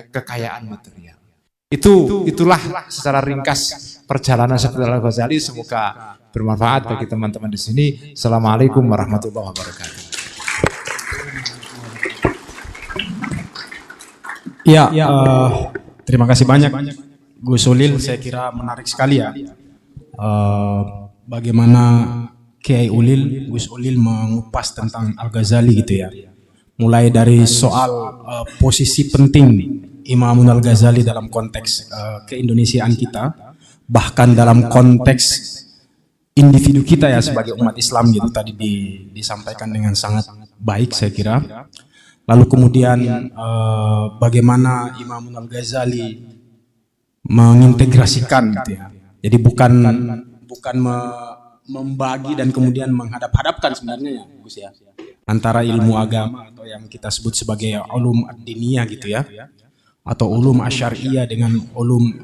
kekayaan material. Itulah secara ringkas perjalanan seperti Al-Ghazali. Semoga bermanfaat bagi teman-teman di sini. Assalamualaikum warahmatullahi wabarakatuh. Ya, terima kasih banyak Gus Ulil. Saya kira menarik sekali ya, bagaimana Kiai Ulil, Gus Ulil mengupas tentang Al-Ghazali gitu ya. Mulai dari soal posisi penting Imam Al-Ghazali dalam konteks keindonesiaan kita, bahkan dalam konteks individu kita ya sebagai umat Islam gitu, tadi disampaikan dengan sangat baik saya kira. Lalu kemudian bagaimana Imam Al-Ghazali mengintegrasikan gitu ya. Jadi bukan membagi dan kemudian menghadap-hadapkan sebenarnya ya Gus ya, antara ilmu agama atau yang kita sebut sebagai ulum ad-diniyah gitu ya, atau ulum asyariyah dengan ulum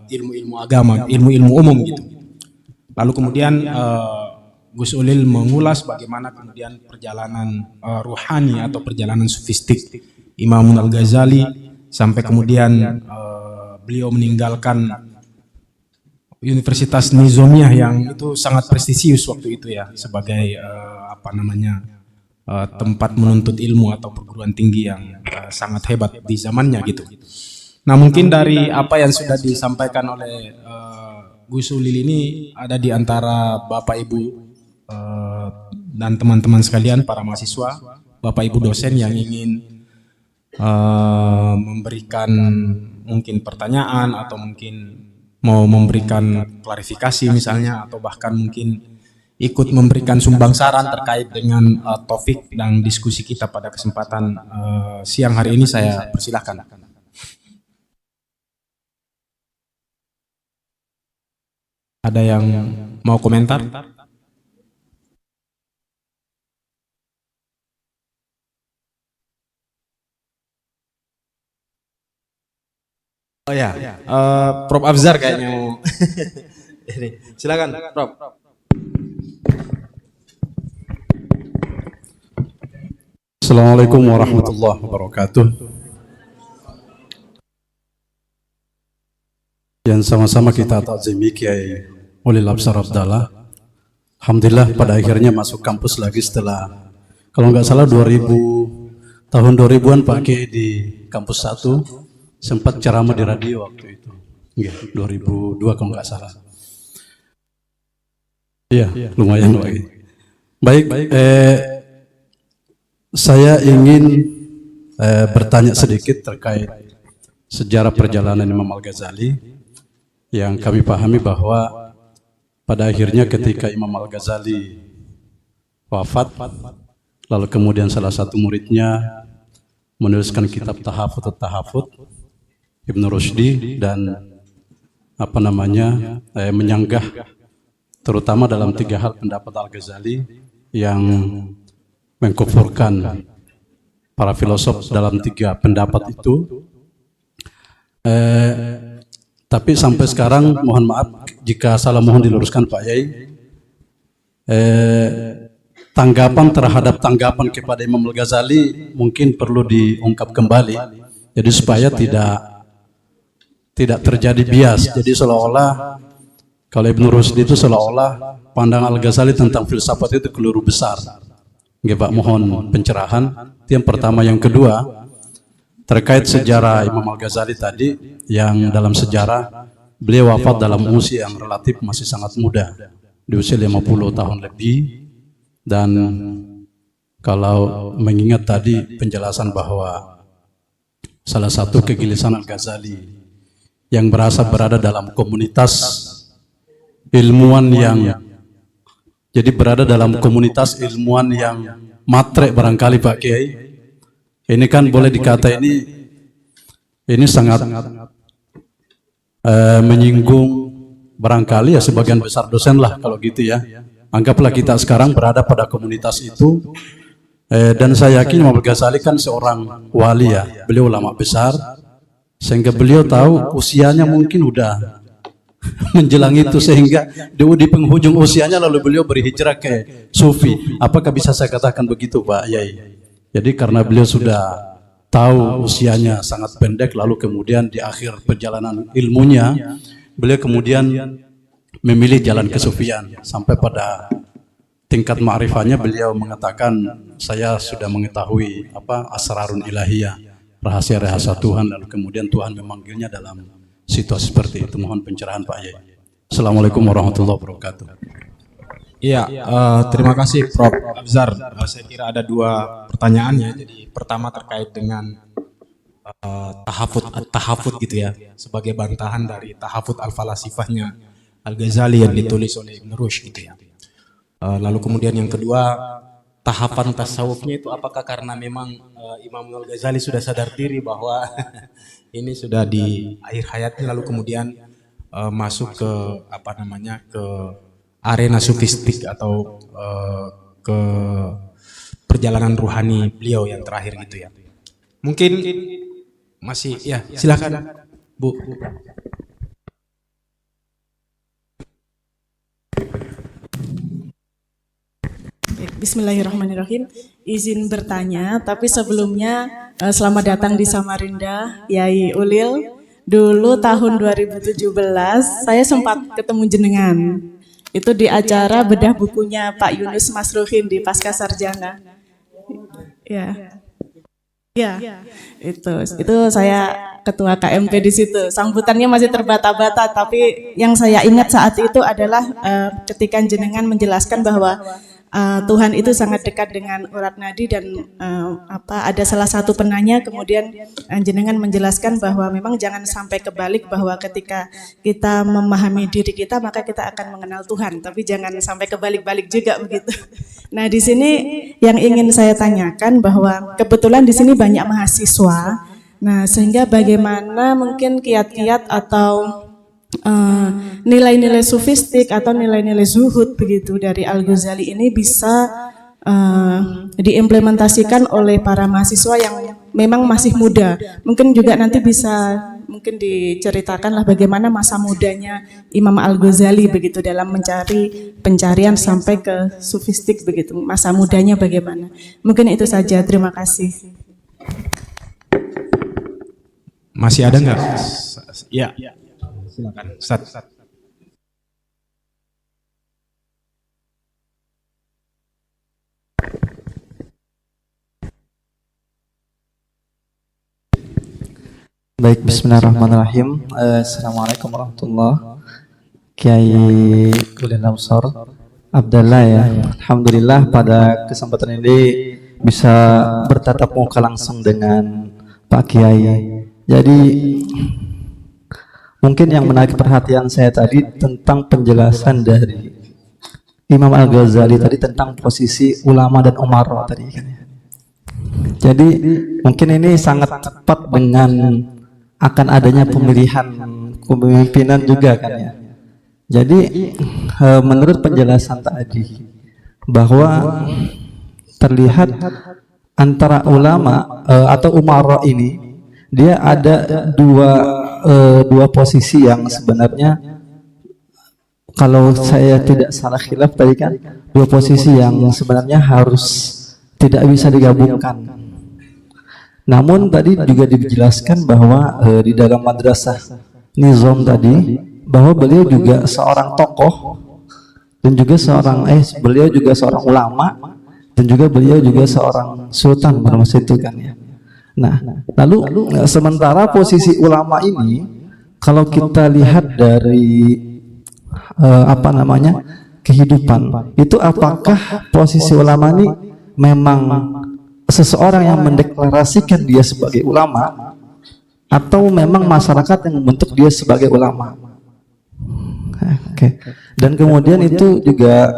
ilmu-ilmu agama, ilmu-ilmu umum gitu. Lalu kemudian Gus Ulil mengulas bagaimana kemudian perjalanan ruhani atau perjalanan sufistik Imam Al-Ghazali sampai kemudian beliau meninggalkan Universitas Nizamiyah yang itu sangat prestisius waktu itu ya, sebagai tempat menuntut ilmu atau perguruan tinggi yang sangat hebat di zamannya gitu. Nah, mungkin dari apa yang sudah disampaikan oleh Gus Ulil ini, ada di antara Bapak Ibu dan teman-teman sekalian, para mahasiswa, Bapak Ibu dosen yang ingin memberikan mungkin pertanyaan atau mungkin mau memberikan klarifikasi misalnya, atau bahkan mungkin ikut memberikan sumbang saran terkait dengan topik dan diskusi kita pada kesempatan siang hari ini, saya persilahkan. Ada yang mau komentar? Oh ya, Prof Afzar kayaknya mau. Ini, silakan, Prof. Assalamualaikum warahmatullahi wabarakatuh. Yang sama-sama kita takzimi Kiai Ulil Absar Abdallah. Alhamdulillah pada akhirnya masuk kampus lagi setelah, kalau nggak salah tahun 2000-an Pak Kiai di kampus 1 sempat ceramah di radio waktu itu. Iya, 2002 kalau nggak salah. Iya, lumayan Pak Kiai. Baik, saya ingin bertanya sedikit terkait sejarah perjalanan Imam Al-Ghazali, yang kami pahami bahwa pada akhirnya ketika Imam Al-Ghazali wafat, lalu kemudian salah satu muridnya menuliskan kitab Tahafut Ibnu Rushdi dan menyanggah terutama dalam 3 hal pendapat Al-Ghazali yang mengkufurkan para filosof dalam 3 pendapat itu. Tapi sampai sekarang, mohon maaf jika salah, mohon diluruskan Pak Yai, tanggapan terhadap tanggapan kepada Imam Al-Ghazali mungkin perlu diungkap kembali, jadi supaya tidak terjadi bias. Jadi seolah-olah kalau Ibnu Rushdi itu seolah-olah pandangan Al-Ghazali tentang filsafat itu keliru besar. Nggih Pak, mohon pencerahan. Itu yang pertama. Yang kedua, terkait sejarah Imam Al-Ghazali tadi, yang dalam sejarah beliau wafat dalam usia yang relatif masih sangat muda, di usia 50 tahun lebih. Dan kalau mengingat tadi penjelasan bahwa salah satu kegelisahan Al-Ghazali yang berada dalam komunitas ilmuwan yang matre barangkali Pak Kiai. Ini kan boleh dikata ini sangat menyinggung barangkali ya sebagian besar dosen lah kalau gitu ya. Anggaplah kita sekarang berada pada komunitas itu, dan saya yakin Imam Al-Ghazali kan seorang wali ya, beliau ulama besar, sehingga beliau tahu usianya mungkin udah menjelang itu, sehingga di penghujung usianya lalu beliau berhijrah ke Sufi. Apakah bisa saya katakan begitu Pak Yai? Jadi karena beliau sudah tahu usianya sangat pendek, lalu kemudian di akhir perjalanan ilmunya beliau kemudian memilih jalan kesufian, sampai pada tingkat ma'rifatnya beliau mengatakan, saya sudah mengetahui asrarun ilahiyah, rahasia-rahasia Tuhan, lalu kemudian Tuhan memanggilnya dalam situasi seperti itu. Mohon pencerahan Pak Yai. Assalamualaikum warahmatullahi wabarakatuh. Iya, terima kasih Prof Afzar. Saya kira ada 2 pertanyaannya. Jadi pertama terkait dengan tahafut gitu ya, sebagai bantahan dari tahafut al-falasifahnya Al-Ghazali yang ditulis oleh Ibn Rushd gitu ya. Lalu kemudian yang kedua, tahapan tasawufnya itu apakah karena memang Imam Al-Ghazali sudah sadar diri bahwa ini sudah di akhir hayatnya, lalu kemudian masuk ke ke arena sufistik atau ke perjalanan ruhani beliau yang terakhir gitu ya. Mungkin masih ya, silakan Bu. Bismillahirrahmanirrahim. Izin bertanya, tapi sebelumnya selamat datang di Samarinda, Yai Ulil. Dulu tahun 2017 saya sempat ketemu jenengan. Itu di acara bedah bukunya Pak Yunus Masruhin di Pasca Sarjana. Ya. Ya. Itu saya ketua KMP di situ. Sambutannya masih terbata-bata, tapi yang saya ingat saat itu adalah ketika jenengan menjelaskan bahwa Tuhan itu sangat dekat dengan urat nadi dan ada salah satu penanya kemudian jenengan menjelaskan bahwa memang jangan sampai kebalik bahwa ketika kita memahami diri kita maka kita akan mengenal Tuhan, tapi jangan sampai kebalik-balik juga begitu. Nah, di sini yang ingin saya tanyakan bahwa kebetulan di sini banyak mahasiswa. Nah, sehingga bagaimana mungkin kiat-kiat atau nilai-nilai sufistik atau nilai-nilai zuhud begitu dari Al-Ghazali ini bisa diimplementasikan oleh para mahasiswa yang memang masih muda. Mungkin juga nanti bisa mungkin diceritakanlah bagaimana masa mudanya Imam Al-Ghazali begitu dalam mencari pencarian sampai ke sufistik begitu. Masa mudanya bagaimana? Mungkin itu saja. Terima kasih. Masih ada nggak? Ya. Silakan, Ustaz. Baik, bismillahirrahmanirrahim. Assalamualaikum warahmatullahi wabarakatuh. Kiai Ulil Absar Abdallah ya. Alhamdulillah pada kesempatan ini bisa bertatap muka langsung dengan Pak Kiai. Jadi mungkin yang menarik perhatian saya tadi tentang penjelasan dari Imam Al-Ghazali tadi tentang posisi ulama dan umara tadi kan ya. Jadi mungkin ini sangat tepat dengan akan adanya pemilihan kepemimpinan juga kan ya. Jadi menurut penjelasan tadi bahwa terlihat antara ulama atau umara ini dia ada dua posisi yang sebenarnya kalau saya tidak salah khilaf tadi kan dua posisi yang sebenarnya harus tidak bisa digabungkan. Namun tadi juga dijelaskan bahwa di dalam madrasah Nizam tadi bahwa beliau juga seorang tokoh dan juga beliau juga seorang ulama dan juga beliau juga seorang sultan pada masa itu kan ya. Nah, lalu sementara posisi ulama ini kalau kita lihat dari kehidupan itu, apakah posisi ulama ini memang seseorang yang mendeklarasikan dia sebagai ulama atau memang masyarakat yang membentuk dia sebagai ulama? Oke. Dan kemudian itu juga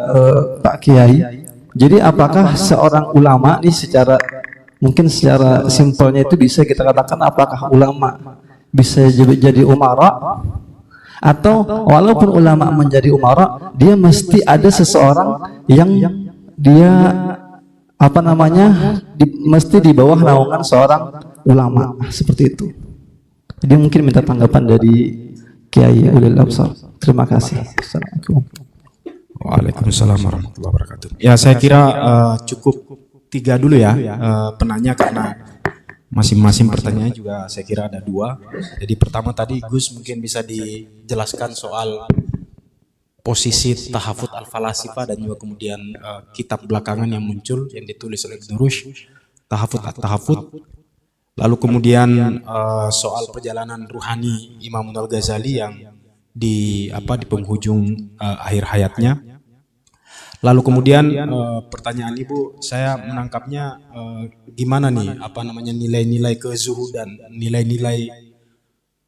Pak Kiai, jadi apakah seorang ulama ini mungkin secara simpelnya itu bisa kita katakan apakah ulama bisa jadi umara, atau walaupun ulama menjadi umara dia mesti ada seseorang yang dia mesti di bawah naungan seorang ulama seperti itu. Jadi mungkin minta tanggapan dari Kiai Ulil Absar. Terima kasih. Assalamualaikum. Waalaikumsalam warahmatullahi wabarakatuh. Ya, saya kira cukup 3 dulu ya penanya, karena masing-masing pertanyaan juga saya kira ada 2. Jadi pertama tadi Gus mungkin bisa dijelaskan soal posisi Tahafut Al-Falasifa dan juga kemudian kitab belakangan yang muncul yang ditulis oleh Ibn Rushd, Tahafut At-Tahafut. Lalu kemudian soal perjalanan ruhani Imam Al-Ghazali yang di penghujung akhir hayatnya. Lalu kemudian pertanyaan Ibu, saya menangkapnya gimana nih nilai-nilai kezuhudan, nilai-nilai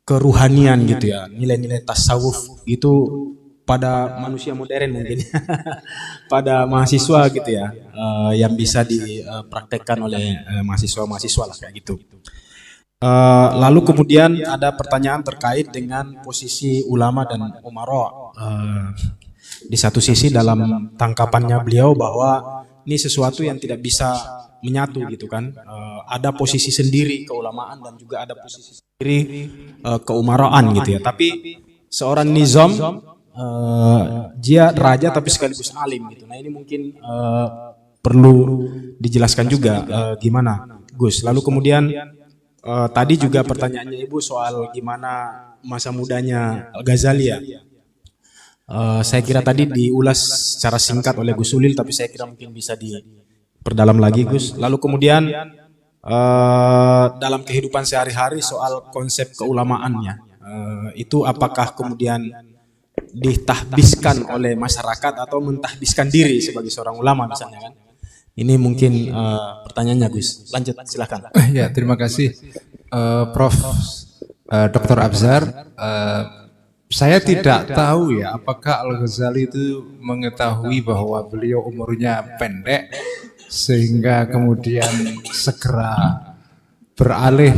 keruhanian gitu ya, nilai-nilai tasawuf itu pada manusia modern mungkin, pada mahasiswa gitu ya, yang bisa dipraktekkan oleh mahasiswa-mahasiswa lah kayak gitu. Lalu kemudian ada pertanyaan terkait dengan posisi ulama dan umara. Di satu sisi dalam tangkapannya beliau bahwa ini sesuatu yang tidak bisa menyatu gitu kan. Ada posisi sendiri keulamaan dan juga ada posisi sendiri keumaraan gitu ya. Tapi seorang nizam dia raja tapi sekaligus alim gitu. Nah ini mungkin perlu dijelaskan juga gimana Gus. Lalu kemudian tadi juga pertanyaannya Ibu soal gimana masa mudanya Ghazali ya. Saya kira tadi diulas secara singkat oleh Gus Ulil, tapi saya kira mungkin bisa diperdalam lagi Gus. Lalu kemudian dalam kehidupan sehari-hari soal konsep keulamaannya, itu apakah kemudian ditahbiskan oleh masyarakat atau mentahbiskan diri sebagai seorang ulama misalnya kan. Ini mungkin pertanyaannya Gus. Lanjut silakan. Ya, terima kasih Prof. Dr. Abzar. Saya tidak tahu ya apakah Al-Ghazali itu mengetahui bahwa beliau umurnya pendek sehingga kemudian segera beralih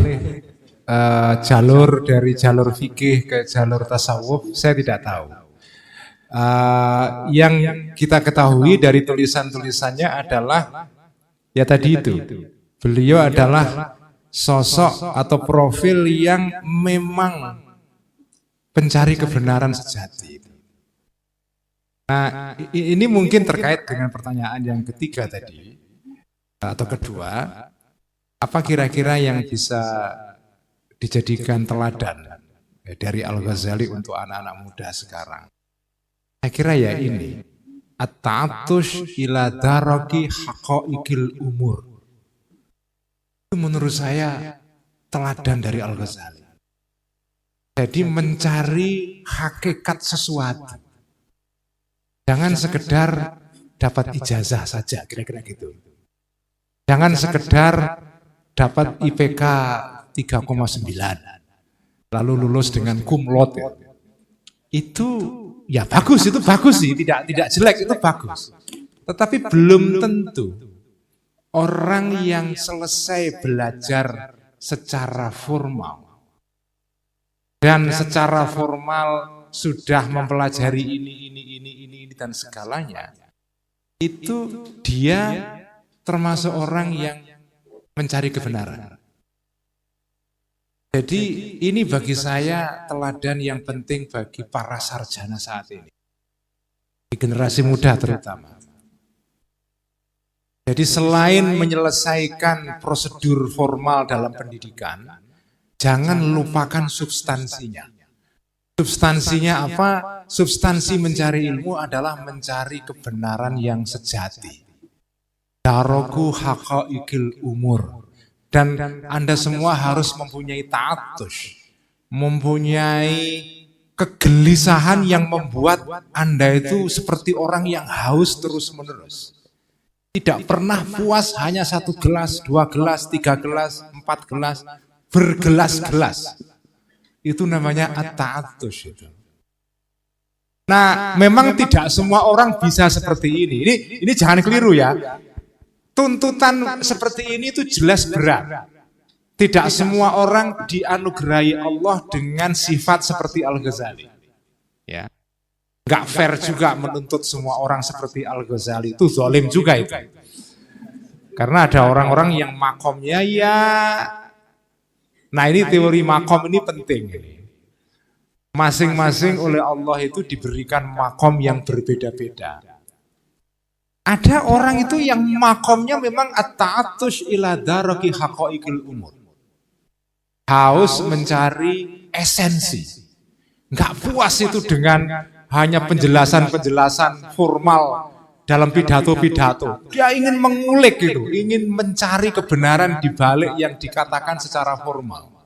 jalur dari jalur fikih ke jalur tasawuf. Saya tidak tahu. Yang kita ketahui dari tulisan-tulisannya adalah ya tadi itu, beliau adalah sosok atau profil yang memang pencari kebenaran sejati. Nah, ini mungkin terkait dengan pertanyaan yang ketiga tadi atau kedua, apa kira-kira yang bisa dijadikan teladan dari Al-Ghazali untuk anak-anak muda sekarang? Saya kira ya ini, at-ta'atush ila daraki haqaiqil umur. Itu menurut saya teladan dari Al-Ghazali. Jadi mencari hakikat sesuatu. Jangan sekedar dapat ijazah saja, kira-kira gitu. Jangan sekedar dapat IPK 3,9, lalu lulus dengan cum laude. Itu ya bagus, itu bagus sih, tidak jelek, itu bagus. Tetapi belum tentu orang yang selesai belajar secara formal dan secara formal sudah mempelajari ini dan segalanya, itu dia termasuk orang yang mencari kebenaran. Jadi ini bagi saya teladan yang penting bagi para sarjana saat ini, di generasi muda terutama. Jadi selain menyelesaikan prosedur formal dalam pendidikan, jangan lupakan substansinya. Substansinya apa? Substansi mencari ilmu adalah mencari kebenaran yang sejati. Daroku haqaiqil umur. Dan Anda semua harus mempunyai ta'atush, mempunyai kegelisahan yang membuat Anda itu seperti orang yang haus terus-menerus. Tidak pernah puas hanya 1 gelas, 2 gelas, 3 gelas, 4 gelas, bergelas-gelas. Itu namanya at-ta'atush itu. Nah, memang tidak semua orang bisa seperti ini. Ini jangan keliru ya. Tuntutan seperti ini itu jelas berat. Tidak semua orang dianugerahi Allah dengan sifat seperti Al-Ghazali. Ya. Enggak fair juga menuntut semua orang seperti Al-Ghazali. Itu zalim juga itu. Karena ada orang-orang yang makomnya ya. Nah ini teori makom ini penting. Masing-masing oleh Allah itu diberikan makom yang berbeda-beda. Ada orang itu yang makomnya memang at-ta'atush ila daraki haqaiqil umur. Haus mencari esensi. Enggak puas itu dengan hanya penjelasan-penjelasan formal dalam pidato-pidato. Dia ingin mengulik itu, ingin mencari kebenaran di balik yang dikatakan secara formal.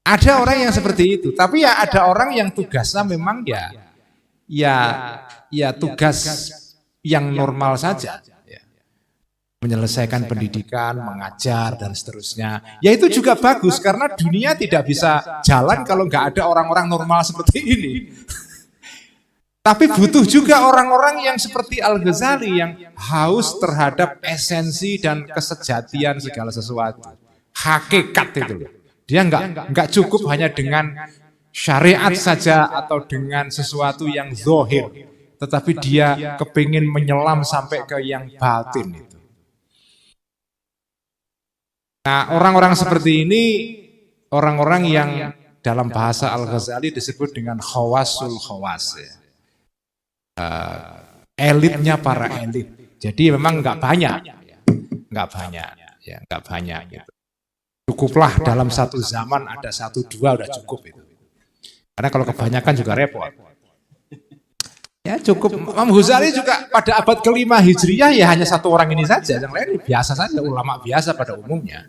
Ada orang yang seperti itu, tapi ya ada orang yang tugasnya memang ya tugas yang normal saja, ya. Menyelesaikan pendidikan, mengajar dan seterusnya. Ya itu juga bagus karena dunia tidak bisa jalan kalau nggak ada orang-orang normal seperti ini. Tapi butuh juga orang-orang yang seperti Al-Ghazali yang haus terhadap esensi dan kesejatian segala sesuatu. Hakikat itu. Dia nggak cukup hanya dengan syariat saja atau dengan sesuatu yang zahir. Tetapi dia kepingin menyelam sampai ke yang batin itu. Nah, orang-orang seperti ini, orang-orang yang dalam bahasa Al-Ghazali disebut dengan khawasul khawas. Elitnya para elit. Jadi memang nggak banyak gitu. Cukuplah dalam satu zaman ada 1-2 udah cukup itu. Karena kalau kebanyakan juga repot. Ya cukup. Imam Ghazali juga pada abad ke-5 Hijriah ya hanya 1 orang ini saja. Yang lain biasa saja, ulama biasa pada umumnya.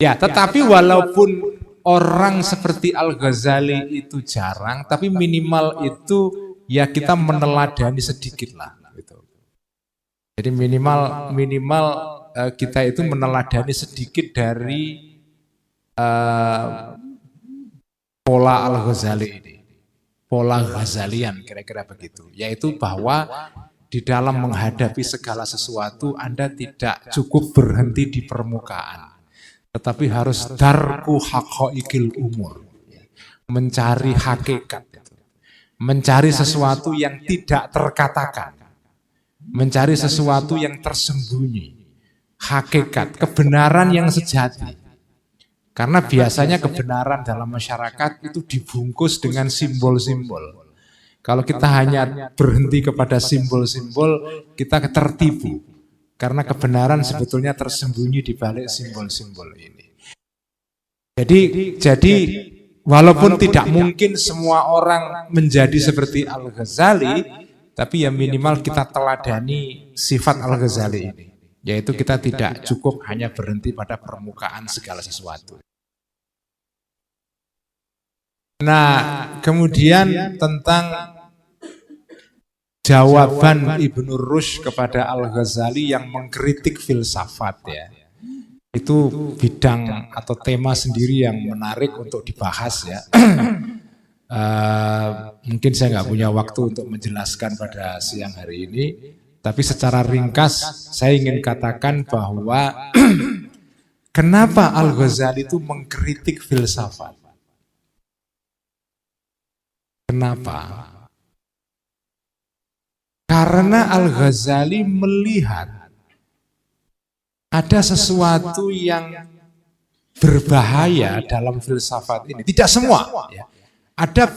Ya, tetapi walaupun orang seperti Al-Ghazali itu jarang, tapi minimal itu ya kita meneladani sedikit lah. Gitu. Jadi minimal kita itu meneladani sedikit dari pola Al-Ghazali ini, pola Ghazalian kira-kira begitu, yaitu bahwa di dalam menghadapi segala sesuatu Anda tidak cukup berhenti di permukaan, tetapi harus darku haqaiqil umur, mencari hakikat, mencari sesuatu yang tidak terkatakan, mencari sesuatu yang tersembunyi, hakikat, kebenaran yang sejati. Karena biasanya kebenaran dalam masyarakat itu dibungkus dengan simbol-simbol. Kalau kita hanya berhenti kepada simbol-simbol, kita tertipu. Karena kebenaran sebetulnya tersembunyi di balik simbol-simbol ini. Jadi walaupun tidak mungkin semua orang menjadi seperti Al-Ghazali, tapi ya minimal kita teladani sifat Al-Ghazali ini. Yaitu kita tidak cukup hanya berhenti pada permukaan segala sesuatu. Nah, kemudian tentang jawaban Ibnu Rushd kepada Al-Ghazali yang mengkritik filsafat ya. Itu bidang atau tema sendiri yang menarik untuk dibahas ya. Mungkin saya nggak punya waktu untuk menjelaskan pada siang hari ini, tapi secara ringkas saya ingin katakan bahwa kenapa Al-Ghazali itu mengkritik filsafat? Kenapa? Karena Al-Ghazali melihat ada sesuatu yang berbahaya dalam filsafat ini. Tidak semua. Ya. Ada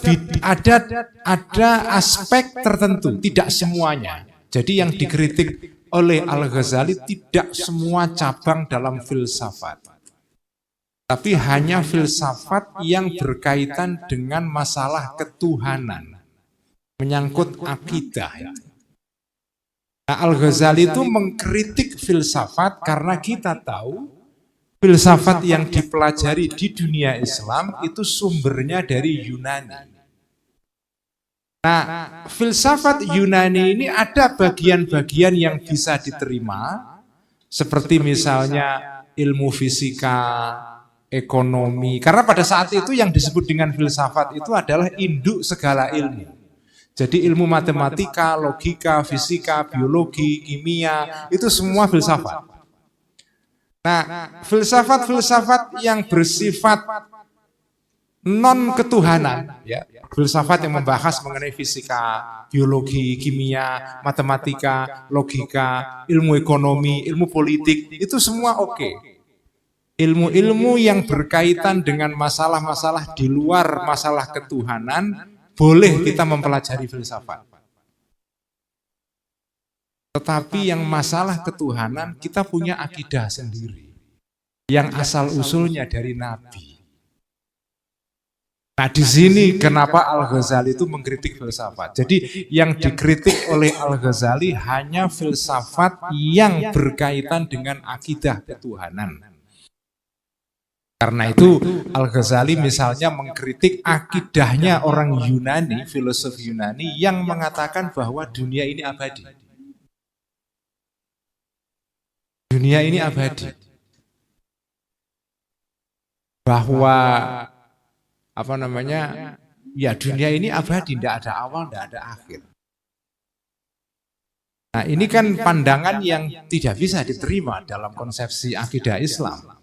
aspek tertentu, tidak semuanya. Jadi yang dikritik oleh Al-Ghazali tidak semua cabang dalam filsafat. Tapi hanya filsafat yang berkaitan dengan masalah ketuhanan. Menyangkut akidah. Nah, Al-Ghazali itu mengkritik filsafat karena kita tahu filsafat yang dipelajari di dunia Islam itu sumbernya dari Yunani. Nah, filsafat Yunani ini ada bagian-bagian yang bisa diterima, seperti misalnya ilmu fisika, ekonomi. Karena pada saat itu yang disebut dengan filsafat itu adalah induk segala ilmu. Jadi ilmu matematika, logika, fisika, biologi, kimia, itu semua filsafat. Nah, filsafat-filsafat yang bersifat non-ketuhanan, ya, filsafat yang membahas mengenai fisika, biologi, kimia, matematika, logika, ilmu ekonomi, ilmu politik, itu semua oke. Ilmu-ilmu yang berkaitan dengan masalah-masalah di luar masalah ketuhanan, boleh kita mempelajari filsafat. Tetapi yang masalah ketuhanan, kita punya akidah sendiri. Yang asal-usulnya dari Nabi. Nah, di sini kenapa Al-Ghazali itu mengkritik filsafat. Jadi yang dikritik oleh Al-Ghazali hanya filsafat yang berkaitan dengan akidah ketuhanan. Karena itu Al-Ghazali misalnya mengkritik akidahnya orang Yunani, filosof Yunani yang mengatakan bahwa dunia ini abadi. Dunia ini abadi. Bahwa ya dunia ini abadi, tidak ada awal, tidak ada akhir. Nah, ini kan pandangan yang tidak bisa diterima dalam konsepsi akidah Islam.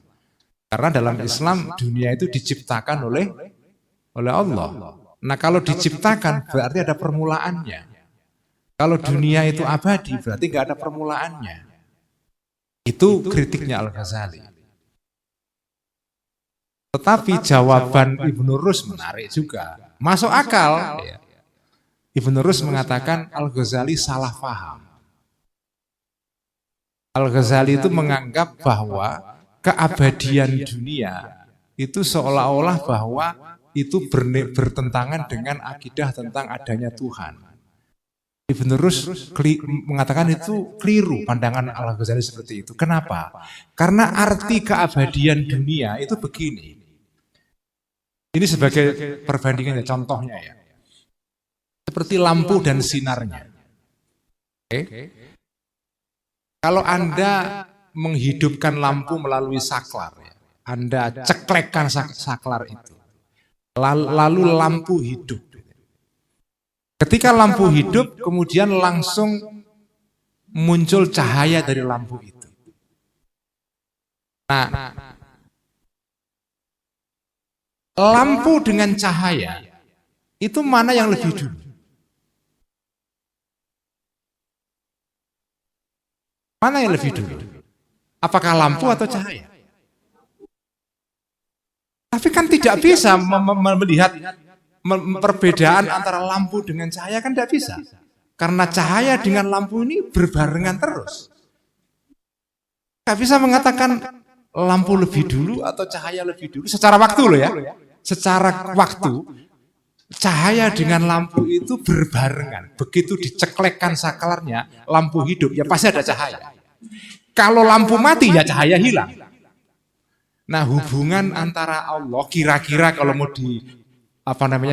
Karena dalam Islam dunia itu diciptakan oleh Allah. Nah, kalau diciptakan berarti ada permulaannya. Kalau dunia itu abadi berarti nggak ada permulaannya. Itu kritiknya Al-Ghazali. Tetapi jawaban Ibnu Rushd menarik juga. Masuk akal. Ibnu Rushd mengatakan Al-Ghazali salah paham. Al-Ghazali itu menganggap bahwa keabadian dunia itu seolah-olah bahwa itu bertentangan dengan akidah tentang adanya Tuhan. Ibnu Rushd mengatakan itu keliru pandangan Al-Ghazali seperti itu. Kenapa? Karena arti keabadian dunia itu begini. Ini sebagai perbandingan ya, contohnya ya. Seperti lampu dan sinarnya. Oke. Kalau Anda menghidupkan lampu melalui saklar, ya, Anda ceklekkan saklar itu, lalu lampu hidup. Ketika lampu hidup, kemudian langsung muncul cahaya dari lampu itu. Nah, lampu dengan cahaya, itu mana yang lebih dulu? Mana yang lebih dulu? Apakah lampu atau cahaya? Tapi kan tidak bisa melihat perbedaan antara lampu dengan cahaya, kan tidak bisa. Karena cahaya dengan lampu ini berbarengan terus. Tidak bisa mengatakan lampu lebih dulu atau cahaya lebih dulu. Secara waktu loh ya. Secara waktu, cahaya dengan lampu itu berbarengan. Begitu diceklekkan saklarnya, lampu hidup, ya pasti ada cahaya. Kalau lampu mati, ya cahaya hilang. Nah, hubungan antara Allah, kira-kira kalau mau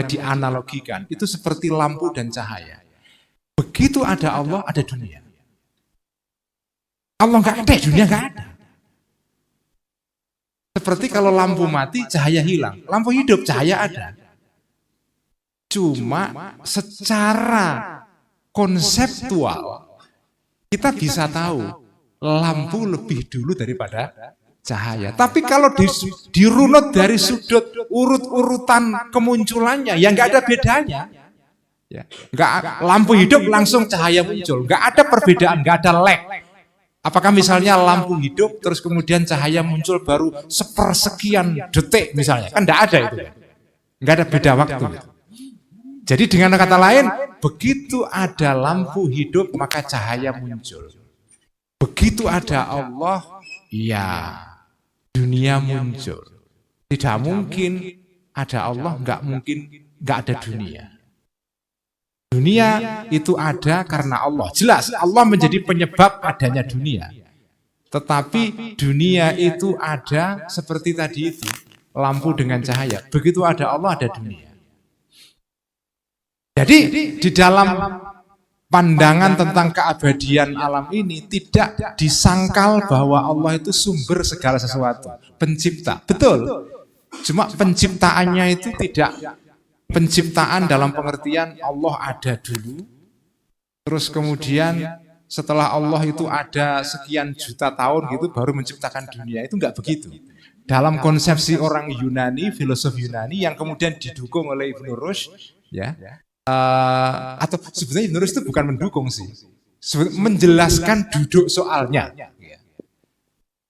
dianalogikan, itu seperti lampu dan cahaya. Begitu ada Allah, ada dunia. Allah nggak ada, dunia nggak ada. Seperti kalau lampu mati, cahaya hilang. Lampu hidup, cahaya ada. Cuma secara konseptual, kita bisa tahu lampu lebih dulu daripada cahaya. Tapi kalau dirunut dari sudut urut-urutan kemunculannya, ya nggak ada bedanya. Ya, lampu hidup langsung cahaya muncul, nggak ada perbedaan, nggak ada lag. Apakah misalnya lampu hidup terus kemudian cahaya muncul baru sepersekian detik misalnya, kan nggak ada itu, nggak ada beda waktu. Jadi dengan kata lain, begitu ada lampu hidup maka cahaya muncul. Begitu ada Allah, ya dunia muncul. Tidak mungkin ada Allah, nggak mungkin nggak ada dunia. Dunia itu ada karena Allah. Jelas, Allah menjadi penyebab adanya dunia. Tetapi dunia itu ada seperti tadi itu, lampu dengan cahaya. Begitu ada Allah, ada dunia. Jadi di dalam pandangan tentang keabadian alam ini tidak disangkal bahwa Allah itu sumber segala sesuatu, pencipta. Betul. Cuma penciptaannya itu tidak penciptaan dalam pengertian Allah ada dulu, terus kemudian setelah Allah itu ada sekian juta tahun gitu baru menciptakan dunia. Itu enggak begitu. Dalam konsepsi orang Yunani, filosof Yunani yang kemudian didukung oleh Ibn Rushd, ya. Atau sebenarnya Ibn Rushd itu bukan mendukung sih, menjelaskan duduk soalnya.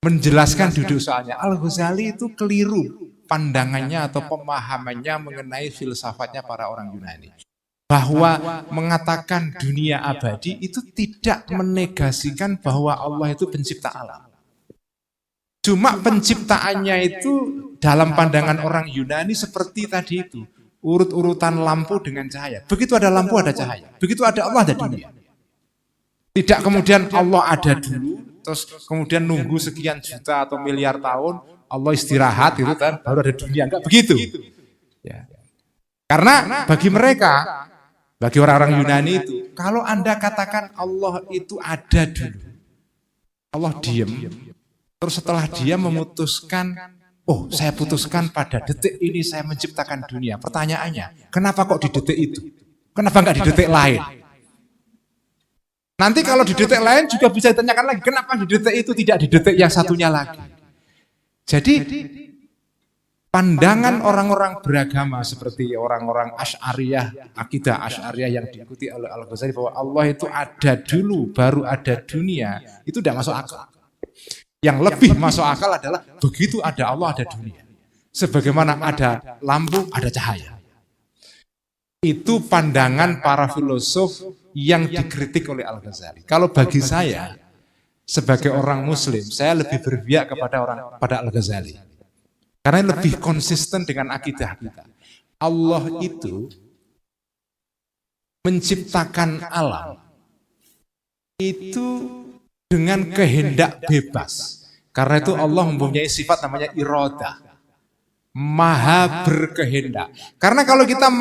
Menjelaskan duduk soalnya. Al-Ghazali itu keliru pandangannya atau pemahamannya mengenai filsafatnya para orang Yunani. Bahwa mengatakan dunia abadi itu tidak menegasikan bahwa Allah itu pencipta alam. Cuma penciptaannya itu dalam pandangan orang Yunani seperti tadi itu. Urut-urutan lampu dengan cahaya. Begitu ada lampu ada cahaya. Begitu ada Allah ada dunia. Tidak kemudian Allah ada dulu, terus kemudian nunggu sekian juta atau miliar tahun, Allah istirahat itu kan, baru ada dunia. Enggak begitu. Ya. Karena bagi mereka, bagi orang-orang Yunani itu, kalau Anda katakan Allah itu ada dulu, Allah diam, terus setelah dia memutuskan, oh saya putuskan pada detik ini saya menciptakan dunia. Pertanyaannya, kenapa kok di detik itu? Kenapa enggak di detik lain? Nanti kalau di detik lain juga bisa ditanyakan lagi, kenapa di detik itu tidak di detik yang satunya lagi? Jadi pandangan orang-orang beragama seperti orang-orang Asy'ariyah, akidah Asy'ariyah yang diikuti oleh Al-Ghazali bahwa Allah itu ada dulu baru ada dunia, itu tidak masuk akal. Yang lebih masuk akal adalah begitu ada Allah ada dunia. Sebagaimana ada lampu ada cahaya. Itu pandangan para filosof yang dikritik oleh Al-Ghazali. Kalau bagi saya sebagai orang Muslim, saya lebih berpihak pada Al-Ghazali. Karena lebih konsisten dengan akidah kita. Allah itu menciptakan alam itu dengan kehendak bebas. Karena itu Allah mempunyai sifat namanya iradah. Maha berkehendak. Karena kalau kita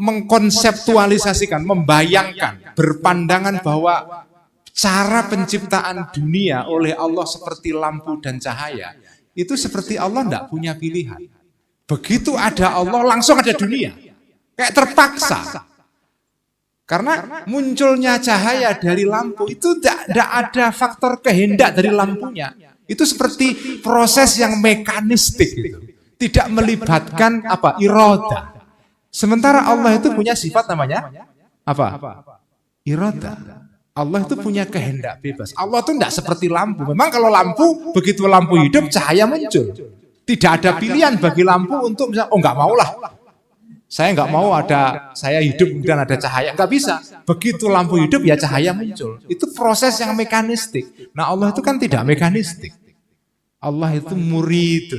mengkonseptualisasikan, membayangkan, berpandangan bahwa cara penciptaan dunia oleh Allah seperti lampu dan cahaya, itu seperti Allah tidak punya pilihan. Begitu ada Allah, langsung ada dunia. Kayak terpaksa. Karena munculnya cahaya dari lampu itu tidak ada faktor kehendak dari lampunya. Itu seperti proses yang mekanistik gitu. Tidak melibatkan iroda. Sementara Allah itu punya sifat namanya iroda. Allah itu punya kehendak bebas. Allah itu tidak seperti lampu. Memang kalau lampu, begitu lampu hidup, cahaya muncul. Tidak ada pilihan bagi lampu untuk misalnya, nggak maulah. Saya nggak mau saya hidup kemudian ada cahaya. Nggak bisa. Begitu lampu hidup ya cahaya muncul. Itu proses yang mekanistik. Nah Allah itu kan tidak mekanistik. Allah itu murid.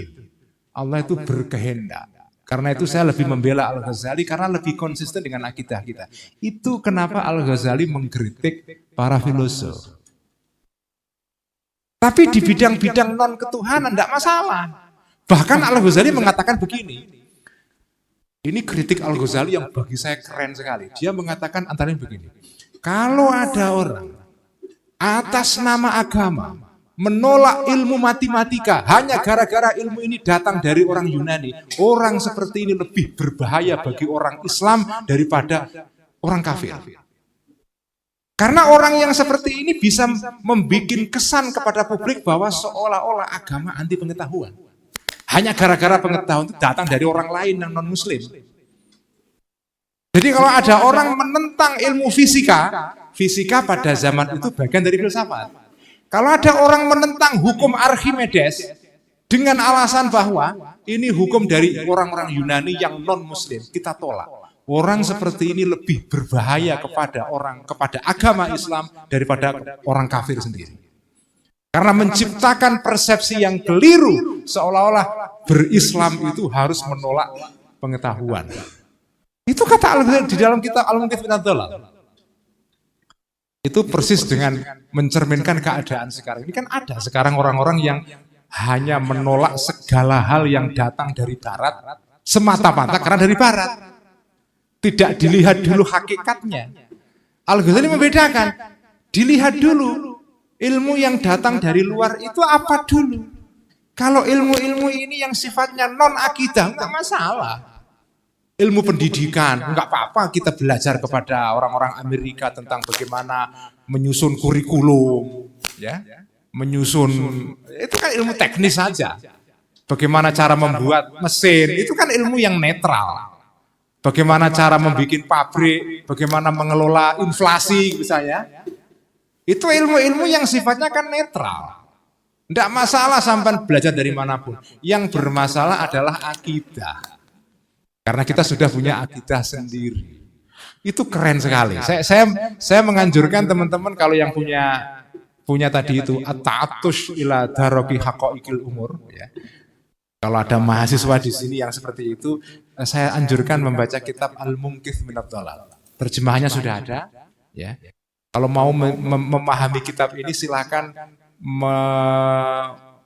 Allah itu berkehendak. Karena itu saya lebih membela Al-Ghazali karena lebih konsisten dengan akidah kita. Itu kenapa Al-Ghazali mengkritik para filosof. Tapi di bidang-bidang non-ketuhanan tidak masalah. Bahkan Al-Ghazali mengatakan begini. Ini kritik Al-Ghazali yang bagi saya keren sekali. Dia mengatakan antara lain begini. Kalau ada orang atas nama agama menolak ilmu matematika hanya gara-gara ilmu ini datang dari orang Yunani, orang seperti ini lebih berbahaya bagi orang Islam daripada orang kafir. Karena orang yang seperti ini bisa membuat kesan kepada publik bahwa seolah-olah agama anti pengetahuan. Hanya gara-gara pengetahuan itu datang dari orang lain yang non-muslim. Jadi kalau ada orang menentang ilmu fisika, fisika pada zaman itu bagian dari filsafat. Kalau ada orang menentang hukum Archimedes dengan alasan bahwa ini hukum dari orang-orang Yunani yang non-muslim, kita tolak. Orang seperti ini lebih berbahaya kepada agama Islam daripada orang kafir sendiri. Karena menciptakan persepsi yang keliru seolah-olah berislam itu harus menolak pengetahuan. Itu kata Al-Ghazali di dalam kitab Al-Munqidh minadh Dhalal. Itu persis dengan mencerminkan keadaan sekarang. Ini kan ada sekarang orang-orang yang hanya menolak segala hal yang datang dari barat semata-mata karena dari barat. Tidak dilihat dulu hakikatnya. Al-Ghazali membedakan, dilihat dulu ilmu yang datang dari luar itu apa dulu. Kalau ilmu-ilmu ini yang sifatnya non-akidah, enggak masalah. Ilmu pendidikan, enggak apa-apa kita belajar kepada orang-orang Amerika tentang bagaimana menyusun kurikulum, ya, menyusun, itu kan ilmu teknis saja. Bagaimana cara membuat mesin, itu kan ilmu yang netral. Bagaimana cara membuat pabrik, bagaimana mengelola inflasi misalnya. Itu ilmu-ilmu yang sifatnya kan netral. Tidak masalah sampai belajar dari manapun. Yang bermasalah adalah akidah. Karena kita sudah punya akidah sendiri. Itu keren sekali. Saya menganjurkan teman-teman kalau yang punya tadi itu at-ta'attush ila daraki haqaiqil umur, ya. Kalau ada mahasiswa di sini yang seperti itu, saya anjurkan membaca kitab Al-Munqidh minadh Dhalal. Terjemahannya sudah ada, ya. Kalau mau memahami kitab ini silakan